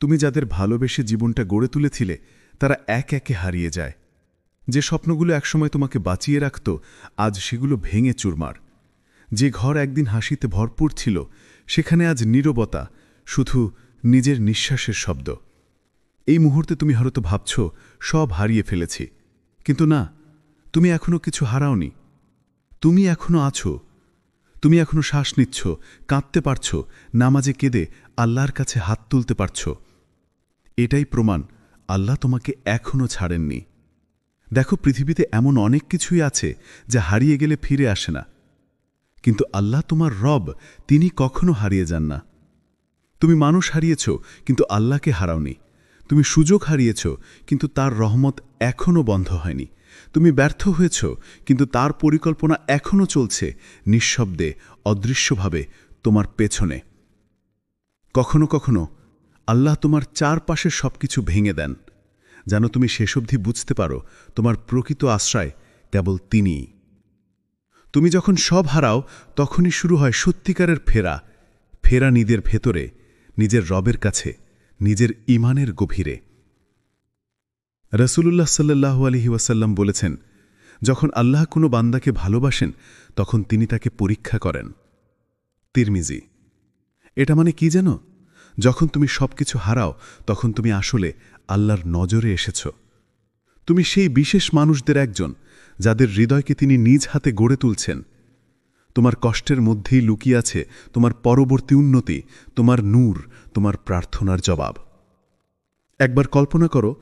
তুমি যাদের ভালোবেসে জীবনটা গড়ে তুলেছিলে, তারা এক একে হারিয়ে যায়। যে স্বপ্নগুলো একসময় তোমাকে বাঁচিয়ে রাখত, আজ সেগুলো ভেঙে চুরমার। যে ঘর একদিন হাসিতে ভরপুর ছিল, সেখানে আজ নীরবতা, শুধু নিজের নিঃশ্বাসের শব্দ। এই মুহূর্তে তুমি হয়তো ভাবছ সব হারিয়ে ফেলেছি, কিন্তু না, তুমি এখনো কিছু হারাওনি। তুমি এখনো আছো, তুমি এখনো শ্বাস নিচ্ছ, কাঁদতে পারছ, নামাজে কেঁদে আল্লাহর কাছে হাত তুলতে পারছ। এটাই প্রমাণ আল্লাহ তোমাকে এখনো ছাড়েননি। দেখো, পৃথিবীতে এমন অনেক কিছুই আছে যা হারিয়ে গেলে ফিরে আসে না, কিন্তু আল্লাহ তোমার রব, তিনি কখনো হারিয়ে যান না। তুমি মানুষ হারিয়েছ, কিন্তু আল্লাহকে হারাওনি। তুমি সুযোগ হারিয়েছ, কিন্তু তার রহমত এখনও বন্ধ হয়নি। তুমি ব্যর্থ হয়েছ, কিন্তু তার পরিকল্পনা এখনও চলছে, নিঃশব্দে, অদৃশ্যভাবে তোমার পেছনে। কখনো কখনো আল্লাহ তোমার চারপাশের সবকিছু ভেঙে দেন, যেন তুমি শেষ অবধি বুঝতে পারো তোমার প্রকৃত আশ্রয় কেবল তিনিই। তুমি যখন সব হারাও, তখনই শুরু হয় সত্যিকারের ফেরা, ফেরা নিজের ভেতরে, নিজের রবের কাছে, নিজের ঈমানের গভীরে। রাসূলুল্লাহ সাল্লাল্লাহু আলাইহি ওয়াসাল্লাম বলেছেন, যখন আল্লাহ কোনো বান্দাকে ভালোবাসেন, তখন তিনি তাকে পরীক্ষা করেন। তিরমিজি। এটা মানে কি জানো? যখন তুমি সবকিছু হারাও, তখন তুমি আসলে আল্লাহর নজরে এসেছ। তুমি সেই বিশেষ মানুষদের একজন, যাদের হৃদয়কে তিনি নিজ হাতে গড়ে তুলছেন। তোমার কষ্টের মধ্যেই লুকিয়ে আছে তোমার পরবর্তী উন্নতি, তোমার নূর, তোমার প্রার্থনার জবাব। একবার কল্পনা করো,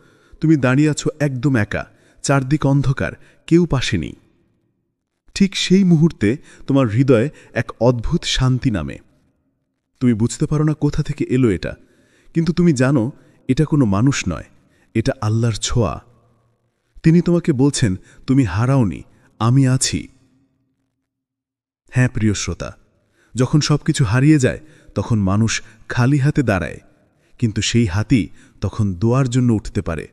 তুমি দাঁড়িয়ে আছো একদম একা, চারদিক অন্ধকার, কেউ পাশে নেই। ঠিক সেই মুহূর্তে তোমার হৃদয়ে এক অদ্ভুত শান্তি নামে। তুমি বুঝতে পারো না কোথা থেকে এলো এটা, কিন্তু তুমি জানো এটা কোনো মানুষ নয়, এটা আল্লাহর ছোঁয়া। তিনি তোমাকে বলছেন, তুমি হারাওনি, আমি আছি। হ্যাঁ প্রিয় শ্রোতা, যখন সবকিছু হারিয়ে যায়, তখন মানুষ খালি হাতে দাঁড়ায়, কিন্তু সেই হাতই তখন দোয়ার জন্য উঠতে পারে।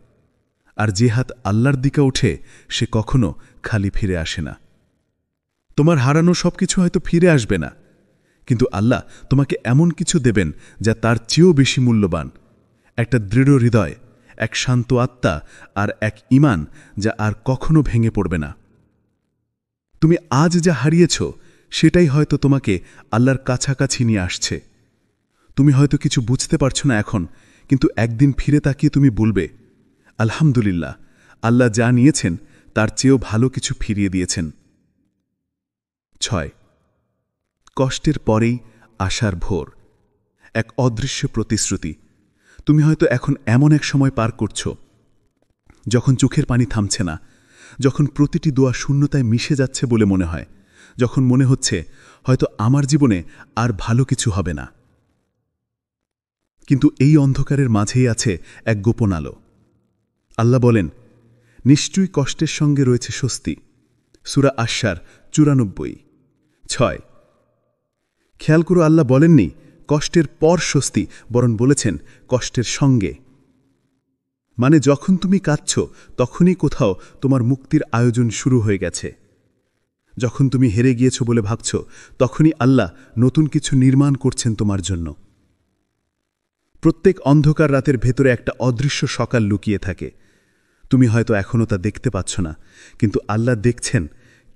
আর যে হাত আল্লাহর দিকে ওঠে, সে কখনো খালি ফিরে আসে না। তোমার হারানো সবকিছু হয়তো ফিরে আসবে না, কিন্তু আল্লাহ তোমাকে এমন কিছু দেবেন যা তার চেয়েও বেশি মূল্যবান। একটা দৃঢ় হৃদয়, এক শান্ত আত্মা, আর এক ঈমান যা আর কখনো ভেঙে পড়বে না। তুমি আজ যা হারিয়েছ, সেটাই হয়তো তোমাকে আল্লাহর কাছাকাছি নিয়ে আসছে। তুমি হয়তো কিছু বুঝতে পারছ না এখন, কিন্তু একদিন ফিরে তাকিয়ে তুমি বলবে, আলহামদুলিল্লাহ, আল্লাহ যা নিয়েছেন তার চেয়েও ভালো কিছু ফিরিয়ে দিয়েছেন। 6. কষ্টের পরেই আশার ভোর। এক অদৃশ্য প্রতিশ্রুতি। তুমি হয়তো এখন এমন এক সময় পার করছ, যখন চোখের পানি থামছে না, যখন প্রতিটি দোয়া শূন্যতায় মিশে যাচ্ছে বলে মনে হয়, যখন মনে হচ্ছে হয়তো আমার জীবনে আর ভালো কিছু হবে না। কিন্তু এই অন্ধকারের মাঝেই আছে এক গোপন আলো। আল্লাহ বলেন, নিশ্চয়ই কষ্টের সঙ্গে রয়েছে স্বস্তি। সূরা আশ-শার 94। 6। খেয়াল করো, আল্লাহ বলেননি কষ্টের পর স্বস্তি, বরং বলেছেন কষ্টের সঙ্গে। মানে যখন তুমি কাঁদছ, তখনই কোথাও তোমার মুক্তির আয়োজন শুরু হয়ে গেছে। যখন তুমি হেরে গিয়েছ বলে ভাবছ, তখনই আল্লাহ নতুন কিছু নির্মাণ করছেন তোমার জন্য। প্রত্যেক অন্ধকার রাতের ভেতরে একটা অদৃশ্য সকাল লুকিয়ে থাকে। তুমি হয়তো এখনও তা দেখতে পাচ্ছ না, কিন্তু আল্লাহ দেখছেন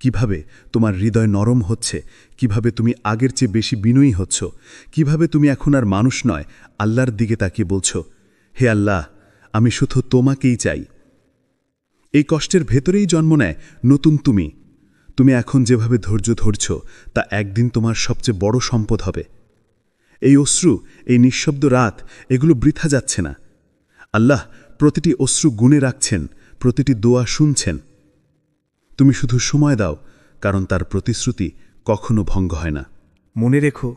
কিভাবে তোমার হৃদয় নরম হচ্ছে, কিভাবে তুমি আগের চেয়ে বেশি বিনয়ী হচ্ছ, কিভাবে তুমি এখন আর মানুষ নয়, আল্লাহর দিকে তাকিয়ে বলছ, হে আল্লাহ, আমি শুধু তোমাকেই চাই। এই কষ্টের ভেতরেই জন্ম নেয় নতুন তুমি। তুমি এখন যেভাবে ধৈর্য ধরছ, তা একদিন তোমার সবচেয়ে বড় সম্পদ হবে। এই অশ্রু, এই নিঃশব্দ রাত, এগুলো বৃথা যাচ্ছে না। আল্লাহ প্রতিটি অশ্রু গুণে রাখছেন, প্রতিটি দোয়া শুনছেন। তুমি শুধু সময় দাও, কারণ তার প্রতিশ্রুতি কখনো ভঙ্গ হয় না। মনে রেখো,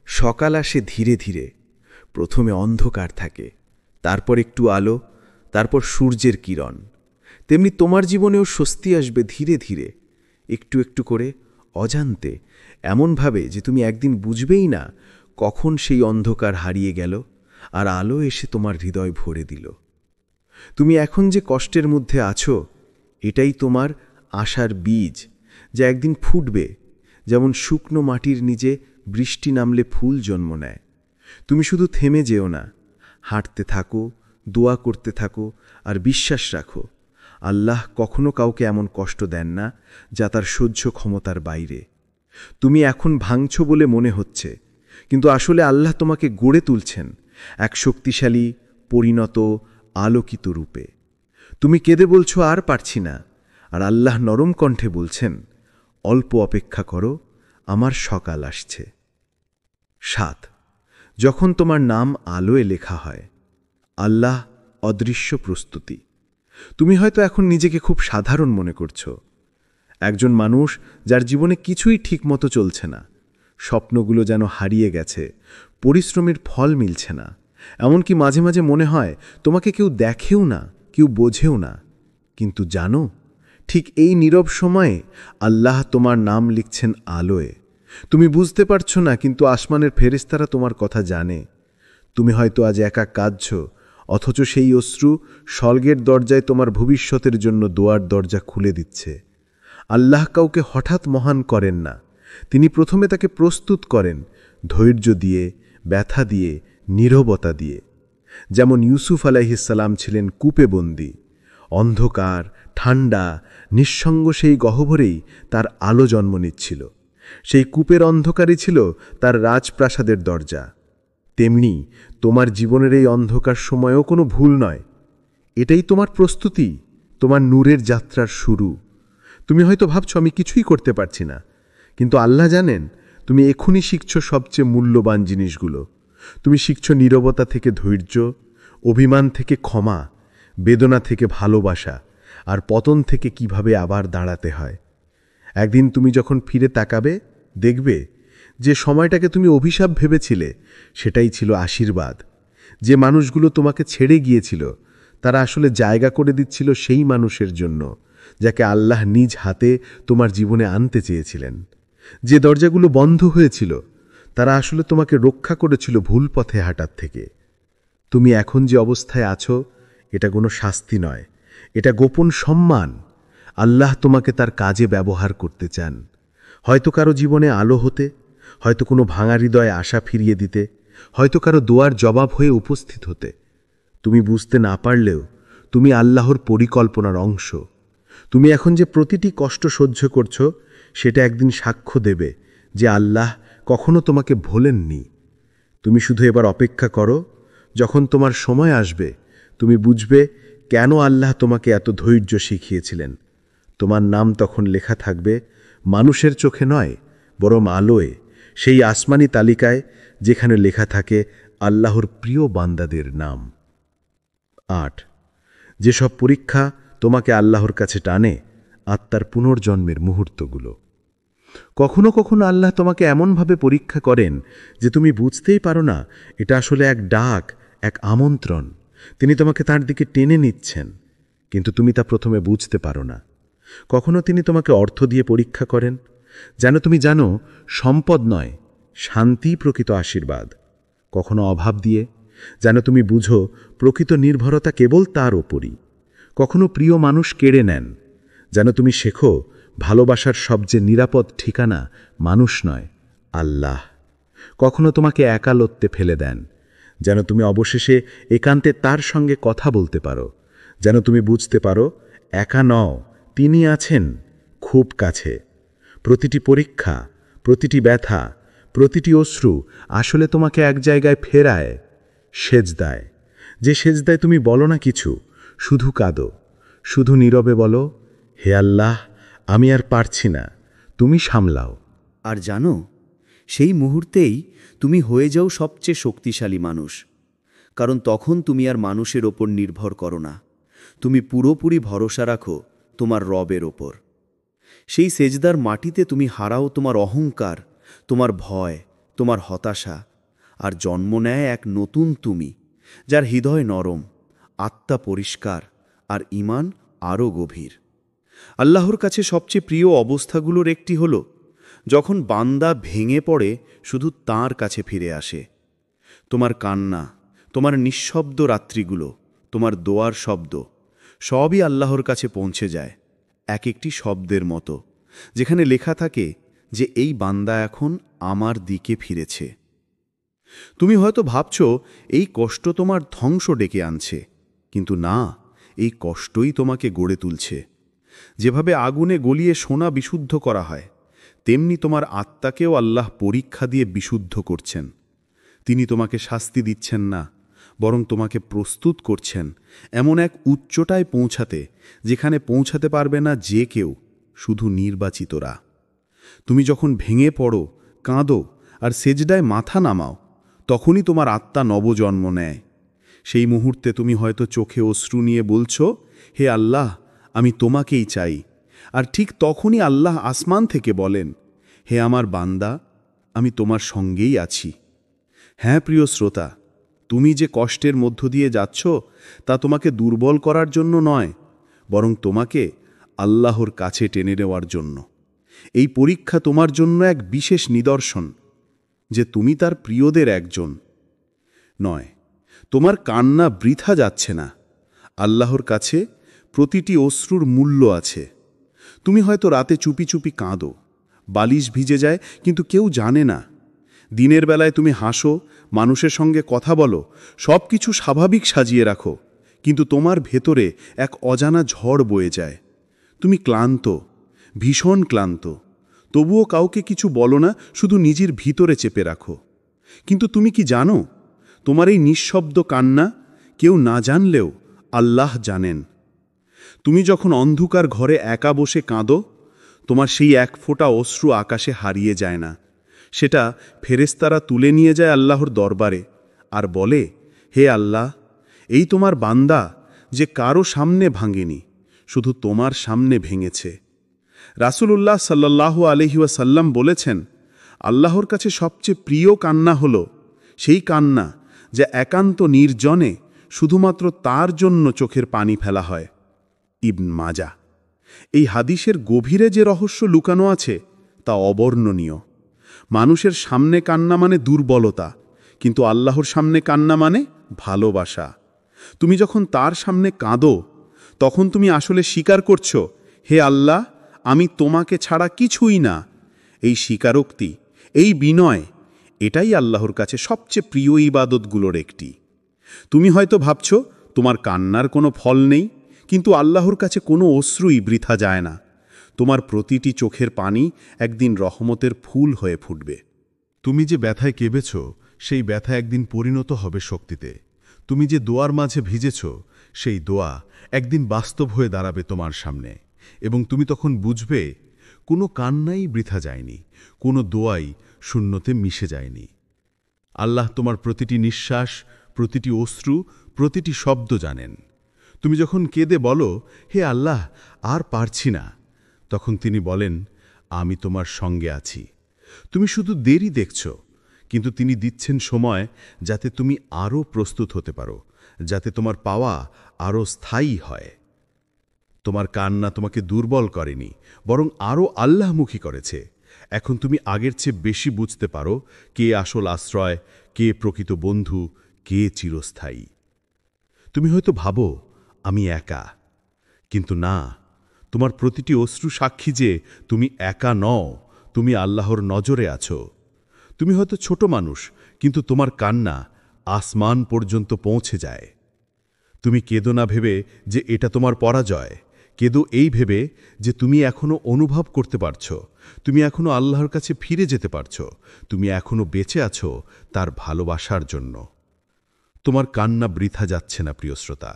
সকাল আসে ধীরে ধীরে। প্রথমে অন্ধকার থাকে, তারপর একটু আলো, তারপর সূর্যের কিরণ। তেমনি তোমার জীবনেও স্বস্তি আসবে ধীরে ধীরে, একটু একটু করে, অজান্তে, এমনভাবে যে তুমি একদিন বুঝবেই না কখন সেই অন্ধকার হারিয়ে গেল আর আলো এসে তোমার হৃদয় ভরে দিল। তুমি এখন যে কষ্টের মধ্যে আছো, এটাই তোমার আশার বীজ, যা একদিন ফুটবে, যেমন শুকনো মাটির নিচে বৃষ্টি নামলে ফুল জন্ম নেয়। তুমি শুধু থেমে যেও না, হাঁটতে থাকো, দোয়া করতে থাকো, আর বিশ্বাস রাখো, আল্লাহ কখনো কাউকে এমন কষ্ট দেন না যা তার সহ্য ক্ষমতার বাইরে। তুমি এখন ভাঙছ বলে মনে হচ্ছে, কিন্তু আসলে আল্লাহ তোমাকে গড়ে তুলছেন এক শক্তিশালী, পরিণত, আলোকিত রূপে। তুমি কেঁদে বলছো আর পারছি না, আর আল্লাহ নরম কণ্ঠে বলছেন, অল্প অপেক্ষা করো, আমার সকাল আসছে। 7. যখন তোমার নাম আলোয় লেখা হয়। আল্লাহ অদৃশ্য প্রস্তুতি। তুমি হয়তো এখন নিজেকে খুব সাধারণ মনে করছো, একজন মানুষ যার জীবনে কিছুই ঠিকমতো চলছে না, স্বপ্নগুলো যেন হারিয়ে গেছে, পরিশ্রমের ফল মিলছে না, এমনকি মাঝে মাঝে মনে হয় তোমাকে কেউ দেখেও না, কেউ বোঝেও না। কিন্তু জানো, ঠিক এই নীরব সময়ে আল্লাহ তোমার নাম লিখছেন আলোয়। তুমি বুঝতে পারছো না, কিন্তু আসমানের ফেরেশতারা তোমার কথা জানে। তুমি হয়তো আজ একা কাঁদছ, অথচ সেই অশ্রু স্বর্গের দরজায় তোমার ভবিষ্যতের জন্য দোয়ার দরজা খুলে দিচ্ছে। আল্লাহ কাউকে হঠাৎ মহান করেন না, তিনি প্রথমে তাকে প্রস্তুত করেন, ধৈর্য দিয়ে, ব্যথা দিয়ে, নীরবতা দিয়ে। যেমন ইউসুফ আলাইহিসসালাম ছিলেন কূপে বন্দী, অন্ধকার, ঠান্ডা, নিঃসঙ্গ সেই গহ্বরেই তার আলো জন্ম নিচ্ছিল। সেই কূপের অন্ধকারই ছিল তার রাজপ্রাসাদের দরজা। তেমনি তোমার জীবনের এই অন্ধকার সময়ও কোনো ভুল নয়, এটাই তোমার প্রস্তুতি, তোমার নূরের যাত্রার শুরু। তুমি হয়তো ভাবছো আমি কিছুই করতে পারছি না, কিন্তু আল্লাহ জানেন তুমি এখনই শিখছো সবচেয়ে মূল্যবান জিনিসগুলো। তুমি শিখছো নীরবতা থেকে ধৈর্য, অভিমান থেকে ক্ষমা, বেদনা থেকে ভালোবাসা, আর পতন থেকে কিভাবে আবার দাঁড়াতে হয়। একদিন তুমি যখন ফিরে তাকাবে, দেখবে যে সময়টাকে তুমি অভিশাপ ভেবেছিলে সেটাই ছিল আশীর্বাদ। যে মানুষগুলো তোমাকে ছেড়ে গিয়েছিল তারা আসলে জায়গা করে দিচ্ছিল সেই মানুষের জন্য যাকে আল্লাহ নিজ হাতে তোমার জীবনে আনতে চেয়েছিলেন। যে দরজাগুলো বন্ধ হয়েছিল তারা আসলে তোমাকে রক্ষা করেছিল ভুল পথে হাঁটার থেকে। তুমি এখন যে অবস্থায় আছো এটা কোনো শাস্তি নয়, এটা গোপন সম্মান। আল্লাহ তোমাকে তার কাজে ব্যবহার করতে চান, হয়তো কারো জীবনে আলো হতে, হয়তো কোনো ভাঙা হৃদয়ে আশা ফিরিয়ে দিতে, হয়তো কারো দোয়ার জবাব হয়ে উপস্থিত হতে। তুমি বুঝতে না পারলেও তুমি আল্লাহর পরিকল্পনার অংশ। তুমি এখন যে প্রতিটি কষ্ট সহ্য করছো সেটা একদিন সাক্ষ্য দেবে যে আল্লাহ কখনো তোমাকে ভোলেননি। তুমি শুধু এবার অপেক্ষা করো, যখন তোমার সময় আসবে তুমি বুঝবে কেন আল্লাহ তোমাকে এত ধৈর্য শিখিয়েছিলেন। তোমার নাম তখন লেখা থাকবে মানুষের চোখে নয়, বরং আলোয়, সেই আসমানি তালিকায় যেখানে লেখা থাকে আল্লাহর প্রিয় বান্দাদের নাম। 8. যেসব পরীক্ষা তোমাকে আল্লাহর কাছে টানে, আত্মার পুনর্জন্মের মুহূর্তগুলো। কখনো কখনো আল্লাহ তোমাকে এমনভাবে পরীক্ষা করেন যে তুমি বুঝতেই পারো না এটা আসলে এক ডাক, এক আমন্ত্রণ। তিনি তোমাকে তার দিকে টেনে নিচ্ছেন, কিন্তু তুমি তা প্রথমে বুঝতে পারো না। কখনো তিনি তোমাকে অর্থ দিয়ে পরীক্ষা করেন, যেন তুমি জানো সম্পদ নয়, শান্তি প্রকৃত আশীর্বাদ। কখনো অভাব দিয়ে, যেন তুমি বুঝো প্রকৃত নির্ভরতা কেবল তার ওপরই। কখনো প্রিয় মানুষ কেড়ে নেন, যেন তুমি শেখো ভালোবাসার সবচেয়ে নিরাপদ ঠিকানা মানুষ নয়, আল্লাহ। কখনো তোমাকে একালত্বে ফেলে দেন, যেন তুমি অবশেষে একান্তে তার সঙ্গে কথা বলতে পারো, যেন তুমি বুঝতে পারো একা নও, তিনি আছেন খুব কাছে। প্রতিটি পরীক্ষা, প্রতিটি ব্যথা, প্রতিটি অশ্রু আসলে তোমাকে এক জায়গায় ফেরায়, সেজদায়। যে সেজদায় তুমি বলো না কিছু, শুধু কাঁদো, শুধু নীরবে বলো, হে আল্লাহ, আমি আর পারছি না, তুমি সামলাও। আর জানো, সেই মুহূর্তেই তুমি হয়ে যাও সবচেয়ে শক্তিশালী মানুষ, কারণ তখন তুমি আর মানুষের ওপর নির্ভর করো না, তুমি পুরোপুরি ভরসা রাখো তোমার রবের ওপর। সেই সেজদার মাটিতে তুমি হারাও তোমার অহংকার, তোমার ভয়, তোমার হতাশা, আর জন্ম নেয় এক নতুন তুমি, যার হৃদয় নরম, আত্মা পরিষ্কার, আর ঈমান আরও গভীর। আল্লাহর কাছে সবচেয়ে প্রিয় অবস্থাগুলোর একটি হল যখন বান্দা ভেঙে পড়ে শুধু তাঁর কাছে ফিরে আসে। তোমার কান্না, তোমার নিঃশব্দ রাত্রিগুলো, তোমার দোয়ার শব্দ, সবই আল্লাহর কাছে পৌঁছে যায় এক একটি শব্দের মতো, যেখানে লেখা থাকে যে এই বান্দা এখন আমার দিকে ফিরেছে। তুমি হয়তো ভাবছ এই কষ্ট তোমার ধ্বংস ডেকে আনছে, কিন্তু না, এই কষ্টই তোমাকে গড়ে তুলছে। যেভাবে আগুনে গলিয়ে সোনা বিশুদ্ধ করা হয়, তেমনি তোমার আত্মাকেও আল্লাহ পরীক্ষা দিয়ে বিশুদ্ধ করছেন। তিনি তোমাকে শাস্তি দিচ্ছেন না, বরং তোমাকে প্রস্তুত করছেন এমন এক উচ্চতায় পৌঁছাতে, যেখানে পৌঁছাতে পারবে না যে কেউ, শুধু নির্বাচিতরা। তুমি যখন ভেঙে পড়ো, কাঁদো আর সেজদায় মাথা নামাও, তখনই তোমার আত্মা নবজন্ম নেয়। সেই মুহূর্তে তুমি হয়তো চোখে অশ্রু নিয়ে বলছো, হে আল্লাহ, আমি তোমাকেই চাই। আর ঠিক তখনই আল্লাহ আসমান থেকে বলেন, হে আমার বান্দা, আমি তোমার সঙ্গেই আছি। হ্যাঁ প্রিয় শ্রোতা, তুমি যে কষ্টের মধ্য দিয়ে যাচ্ছ তা তোমাকে দুর্বল করার জন্য নয়, বরং তোমাকে আল্লাহর কাছে টেনে নেওয়ার জন্য। এই পরীক্ষা তোমার জন্য এক বিশেষ নিদর্শন যে তুমি তার প্রিয়দের একজন নয়। তোমার কান্না বৃথা যাচ্ছে না। আল্লাহর কাছে প্রতিটি অশ্রুর মূল্য আছে। তুমি হয়তো রাতে চুপি চুপি কাঁদো, বালিশ ভিজে যায় কিন্তু কেউ জানে না। দিনের বেলায় তুমি হাসো, মানুষের সঙ্গে কথা বলো, সব কিছু স্বাভাবিক সাজিয়ে রাখো, কিন্তু তোমার ভেতরে এক অজানা ঝড় বয়ে যায়। তুমি ক্লান্ত, ভীষণ ক্লান্ত, তবুও কাউকে কিছু বলো না, শুধু নিজের ভিতরে চেপে রাখো। কিন্তু তুমি কি জানো, তোমার এই নিঃশব্দ কান্না কেউ না জানলেও আল্লাহ জানেন। তুমি যখন অন্ধকার ঘরে একা বসে কাঁদো, তোমার সেই এক ফোঁটা অশ্রু আকাশে হারিয়ে যায় না। সেটা ফেরেশতারা তুলে নিয়ে যায় আল্লাহর দরবারে আর বলে, হে আল্লাহ, এই তোমার বান্দা যে কারো সামনে ভাঙেনি, শুধু তোমার সামনে ভেঙেছে। রাসূলুল্লাহ সাল্লাল্লাহু আলাইহি ওয়াসাল্লাম বলেছেন, আল্লাহর কাছে সবচেয়ে প্রিয় কান্না হল সেই কান্না যা একান্ত নির্জনে শুধুমাত্র তার জন্য চোখের পানি ফেলা হয়। ইবন মাজাহ। এই হাদিসের গভীরে যে রহস্য লুকানো আছে তা অবর্ণনীয়। মানুষের সামনে কান্না মানে দুর্বলতা, কিন্তু আল্লাহর সামনে কান্না মানে ভালোবাসা। তুমি যখন তার সামনে কাঁদো, তখন তুমি আসলে স্বীকার করছো, হে আল্লাহ, আমি তোমাকে ছাড়া কিছুই না। এই স্বীকারোক্তি, এই বিনয়, এটাই আল্লাহর কাছে সবচেয়ে প্রিয় ইবাদতগুলোর একটি। তুমি হয়তো ভাবছো তোমার কান্নার কোনো ফল নেই, কিন্তু আল্লাহর কাছে কোনো অশ্রুই বৃথা যায় না। তোমার প্রতিটি চোখের পানি একদিন রহমতের ফুল হয়ে ফুটবে। তুমি যে ব্যথায় কেঁবেছ, সেই ব্যথা একদিন পরিণত হবে শক্তিতে। তুমি যে দোয়ার মাঝে ভিজেছ, সেই দোয়া একদিন বাস্তব হয়ে দাঁড়াবে তোমার সামনে, এবং তুমি তখন বুঝবে কোনো কান্নাই বৃথা যায়নি, কোনো দোয়াই শূন্যতে মিশে যায়নি। আল্লাহ তোমার প্রতিটি নিঃশ্বাস, প্রতিটি অশ্রু, প্রতিটি শব্দ জানেন। তুমি যখন কেঁদে বলো, হে আল্লাহ, আর পারছি না, তখন তিনি বলেন, আমি তোমার সঙ্গে আছি। তুমি শুধু দেরি দেখছ, কিন্তু তিনি দিচ্ছেন সময় যাতে তুমি আরও প্রস্তুত হতে পারো, যাতে তোমার পাওয়া আরও স্থায়ী হয়। তোমার কান্না তোমাকে দুর্বল করেনি, বরং আরও আল্লাহমুখী করেছে। এখন তুমি আগের চেয়ে বেশি বুঝতে পারো কে আসল আশ্রয়, কে প্রকৃত বন্ধু, কে চিরস্থায়ী। তুমি হয়তো ভাবো, আমি একা, কিন্তু না, তোমার প্রতিটি অশ্রু সাক্ষী যে তুমি একা নও, তুমি আল্লাহর নজরে আছো। তুমি হয়তো ছোট মানুষ, কিন্তু তোমার কান্না আসমান পর্যন্ত পৌঁছে যায়। তুমি কেঁদো না ভেবে যে এটা তোমার পরাজয়, কেঁদো এই ভেবে যে তুমি এখনো অনুভব করতে পারছো, তুমি এখনো আল্লাহর কাছে ফিরে যেতে পারছো, তুমি এখনো বেঁচে আছো তার ভালোবাসার জন্য। তোমার কান্না বৃথা যাচ্ছে না প্রিয় শ্রোতা।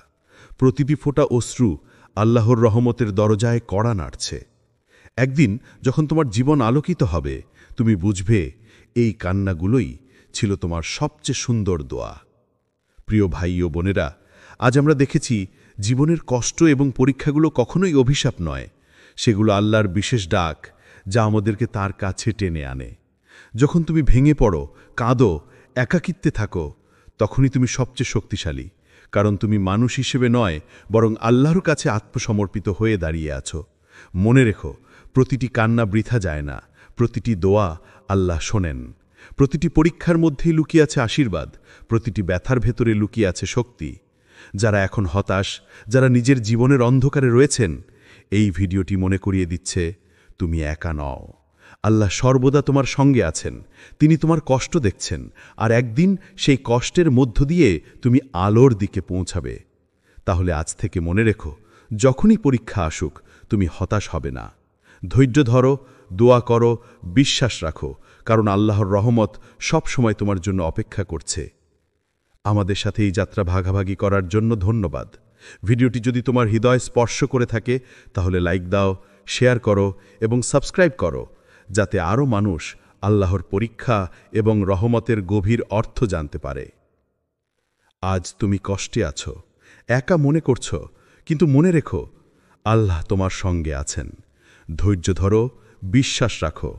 প্রতিটি ফোঁটা অশ্রু আল্লাহর রহমতের দরজায় কড়া নাড়ছে। একদিন যখন তোমার জীবন আলোকিত হবে, তুমি বুঝবে এই কান্নাগুলোই ছিল তোমার সবচেয়ে সুন্দর দোয়া। প্রিয় ভাই ও বোনেরা, আজ আমরা দেখেছি জীবনের কষ্ট এবং পরীক্ষাগুলো কখনোই অভিশাপ নয়, সেগুলো আল্লাহর বিশেষ ডাক, যা আমাদেরকে তার কাছে টেনে আনে। যখন তুমি ভেঙে পড়ো, কাঁদো, একাকিত্বে থাকো, তখনই তুমি সবচেয়ে শক্তিশালী, কারণ তুমি মানুষ হিসেবে নয়, বরং আল্লাহর কাছে আত্মসমর্পিত হয়ে দাঁড়িয়ে আছো। মনে রেখো, প্রতিটি কান্না বৃথা যায় না, প্রতিটি দোয়া আল্লাহ শোনেন। প্রতিটি পরীক্ষার মধ্যেই লুকিয়ে আছে আশীর্বাদ, প্রতিটি ব্যথার ভেতরে লুকিয়ে আছে শক্তি। যারা এখন হতাশ, যারা নিজের জীবনের অন্ধকারে রয়েছেন, এই ভিডিওটি মনে করিয়ে দিচ্ছে, তুমি একা নও। আল্লাহ সর্বদা তোমার সঙ্গে আছেন। তিনি তোমার কষ্ট দেখছেন, আর একদিন সেই কষ্টের মধ্য দিয়ে তুমি আলোর দিকে পৌঁছাবে। তাহলে আজ থেকে মনে রেখো, যখনই পরীক্ষা আসুক, তুমি হতাশ হবে না। ধৈর্য ধরো, দোয়া করো, বিশ্বাস রাখো, কারণ আল্লাহর রহমত সব সময় তোমার জন্য অপেক্ষা করছে। আমাদের সাথে এই যাত্রা ভাগাভাগি করার জন্য ধন্যবাদ। ভিডিওটি যদি তোমার হৃদয় স্পর্শ করে থাকে তাহলে লাইক দাও, শেয়ার করো এবং সাবস্ক্রাইব করো, যাতে আরও মানুষ আল্লাহর পরীক্ষা এবং রহমতের গভীর অর্থ জানতে পারে। আজ তুমি কষ্টে আছো, একা মনে করছো, কিন্তু মনে রেখো আল্লাহ তোমার সঙ্গে আছেন। ধৈর্য ধরো, বিশ্বাস রাখো,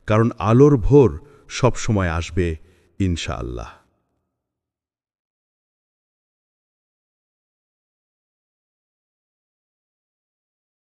কারণ আলোর ভোর সবসময় আসবে ইনশাআল্লাহ।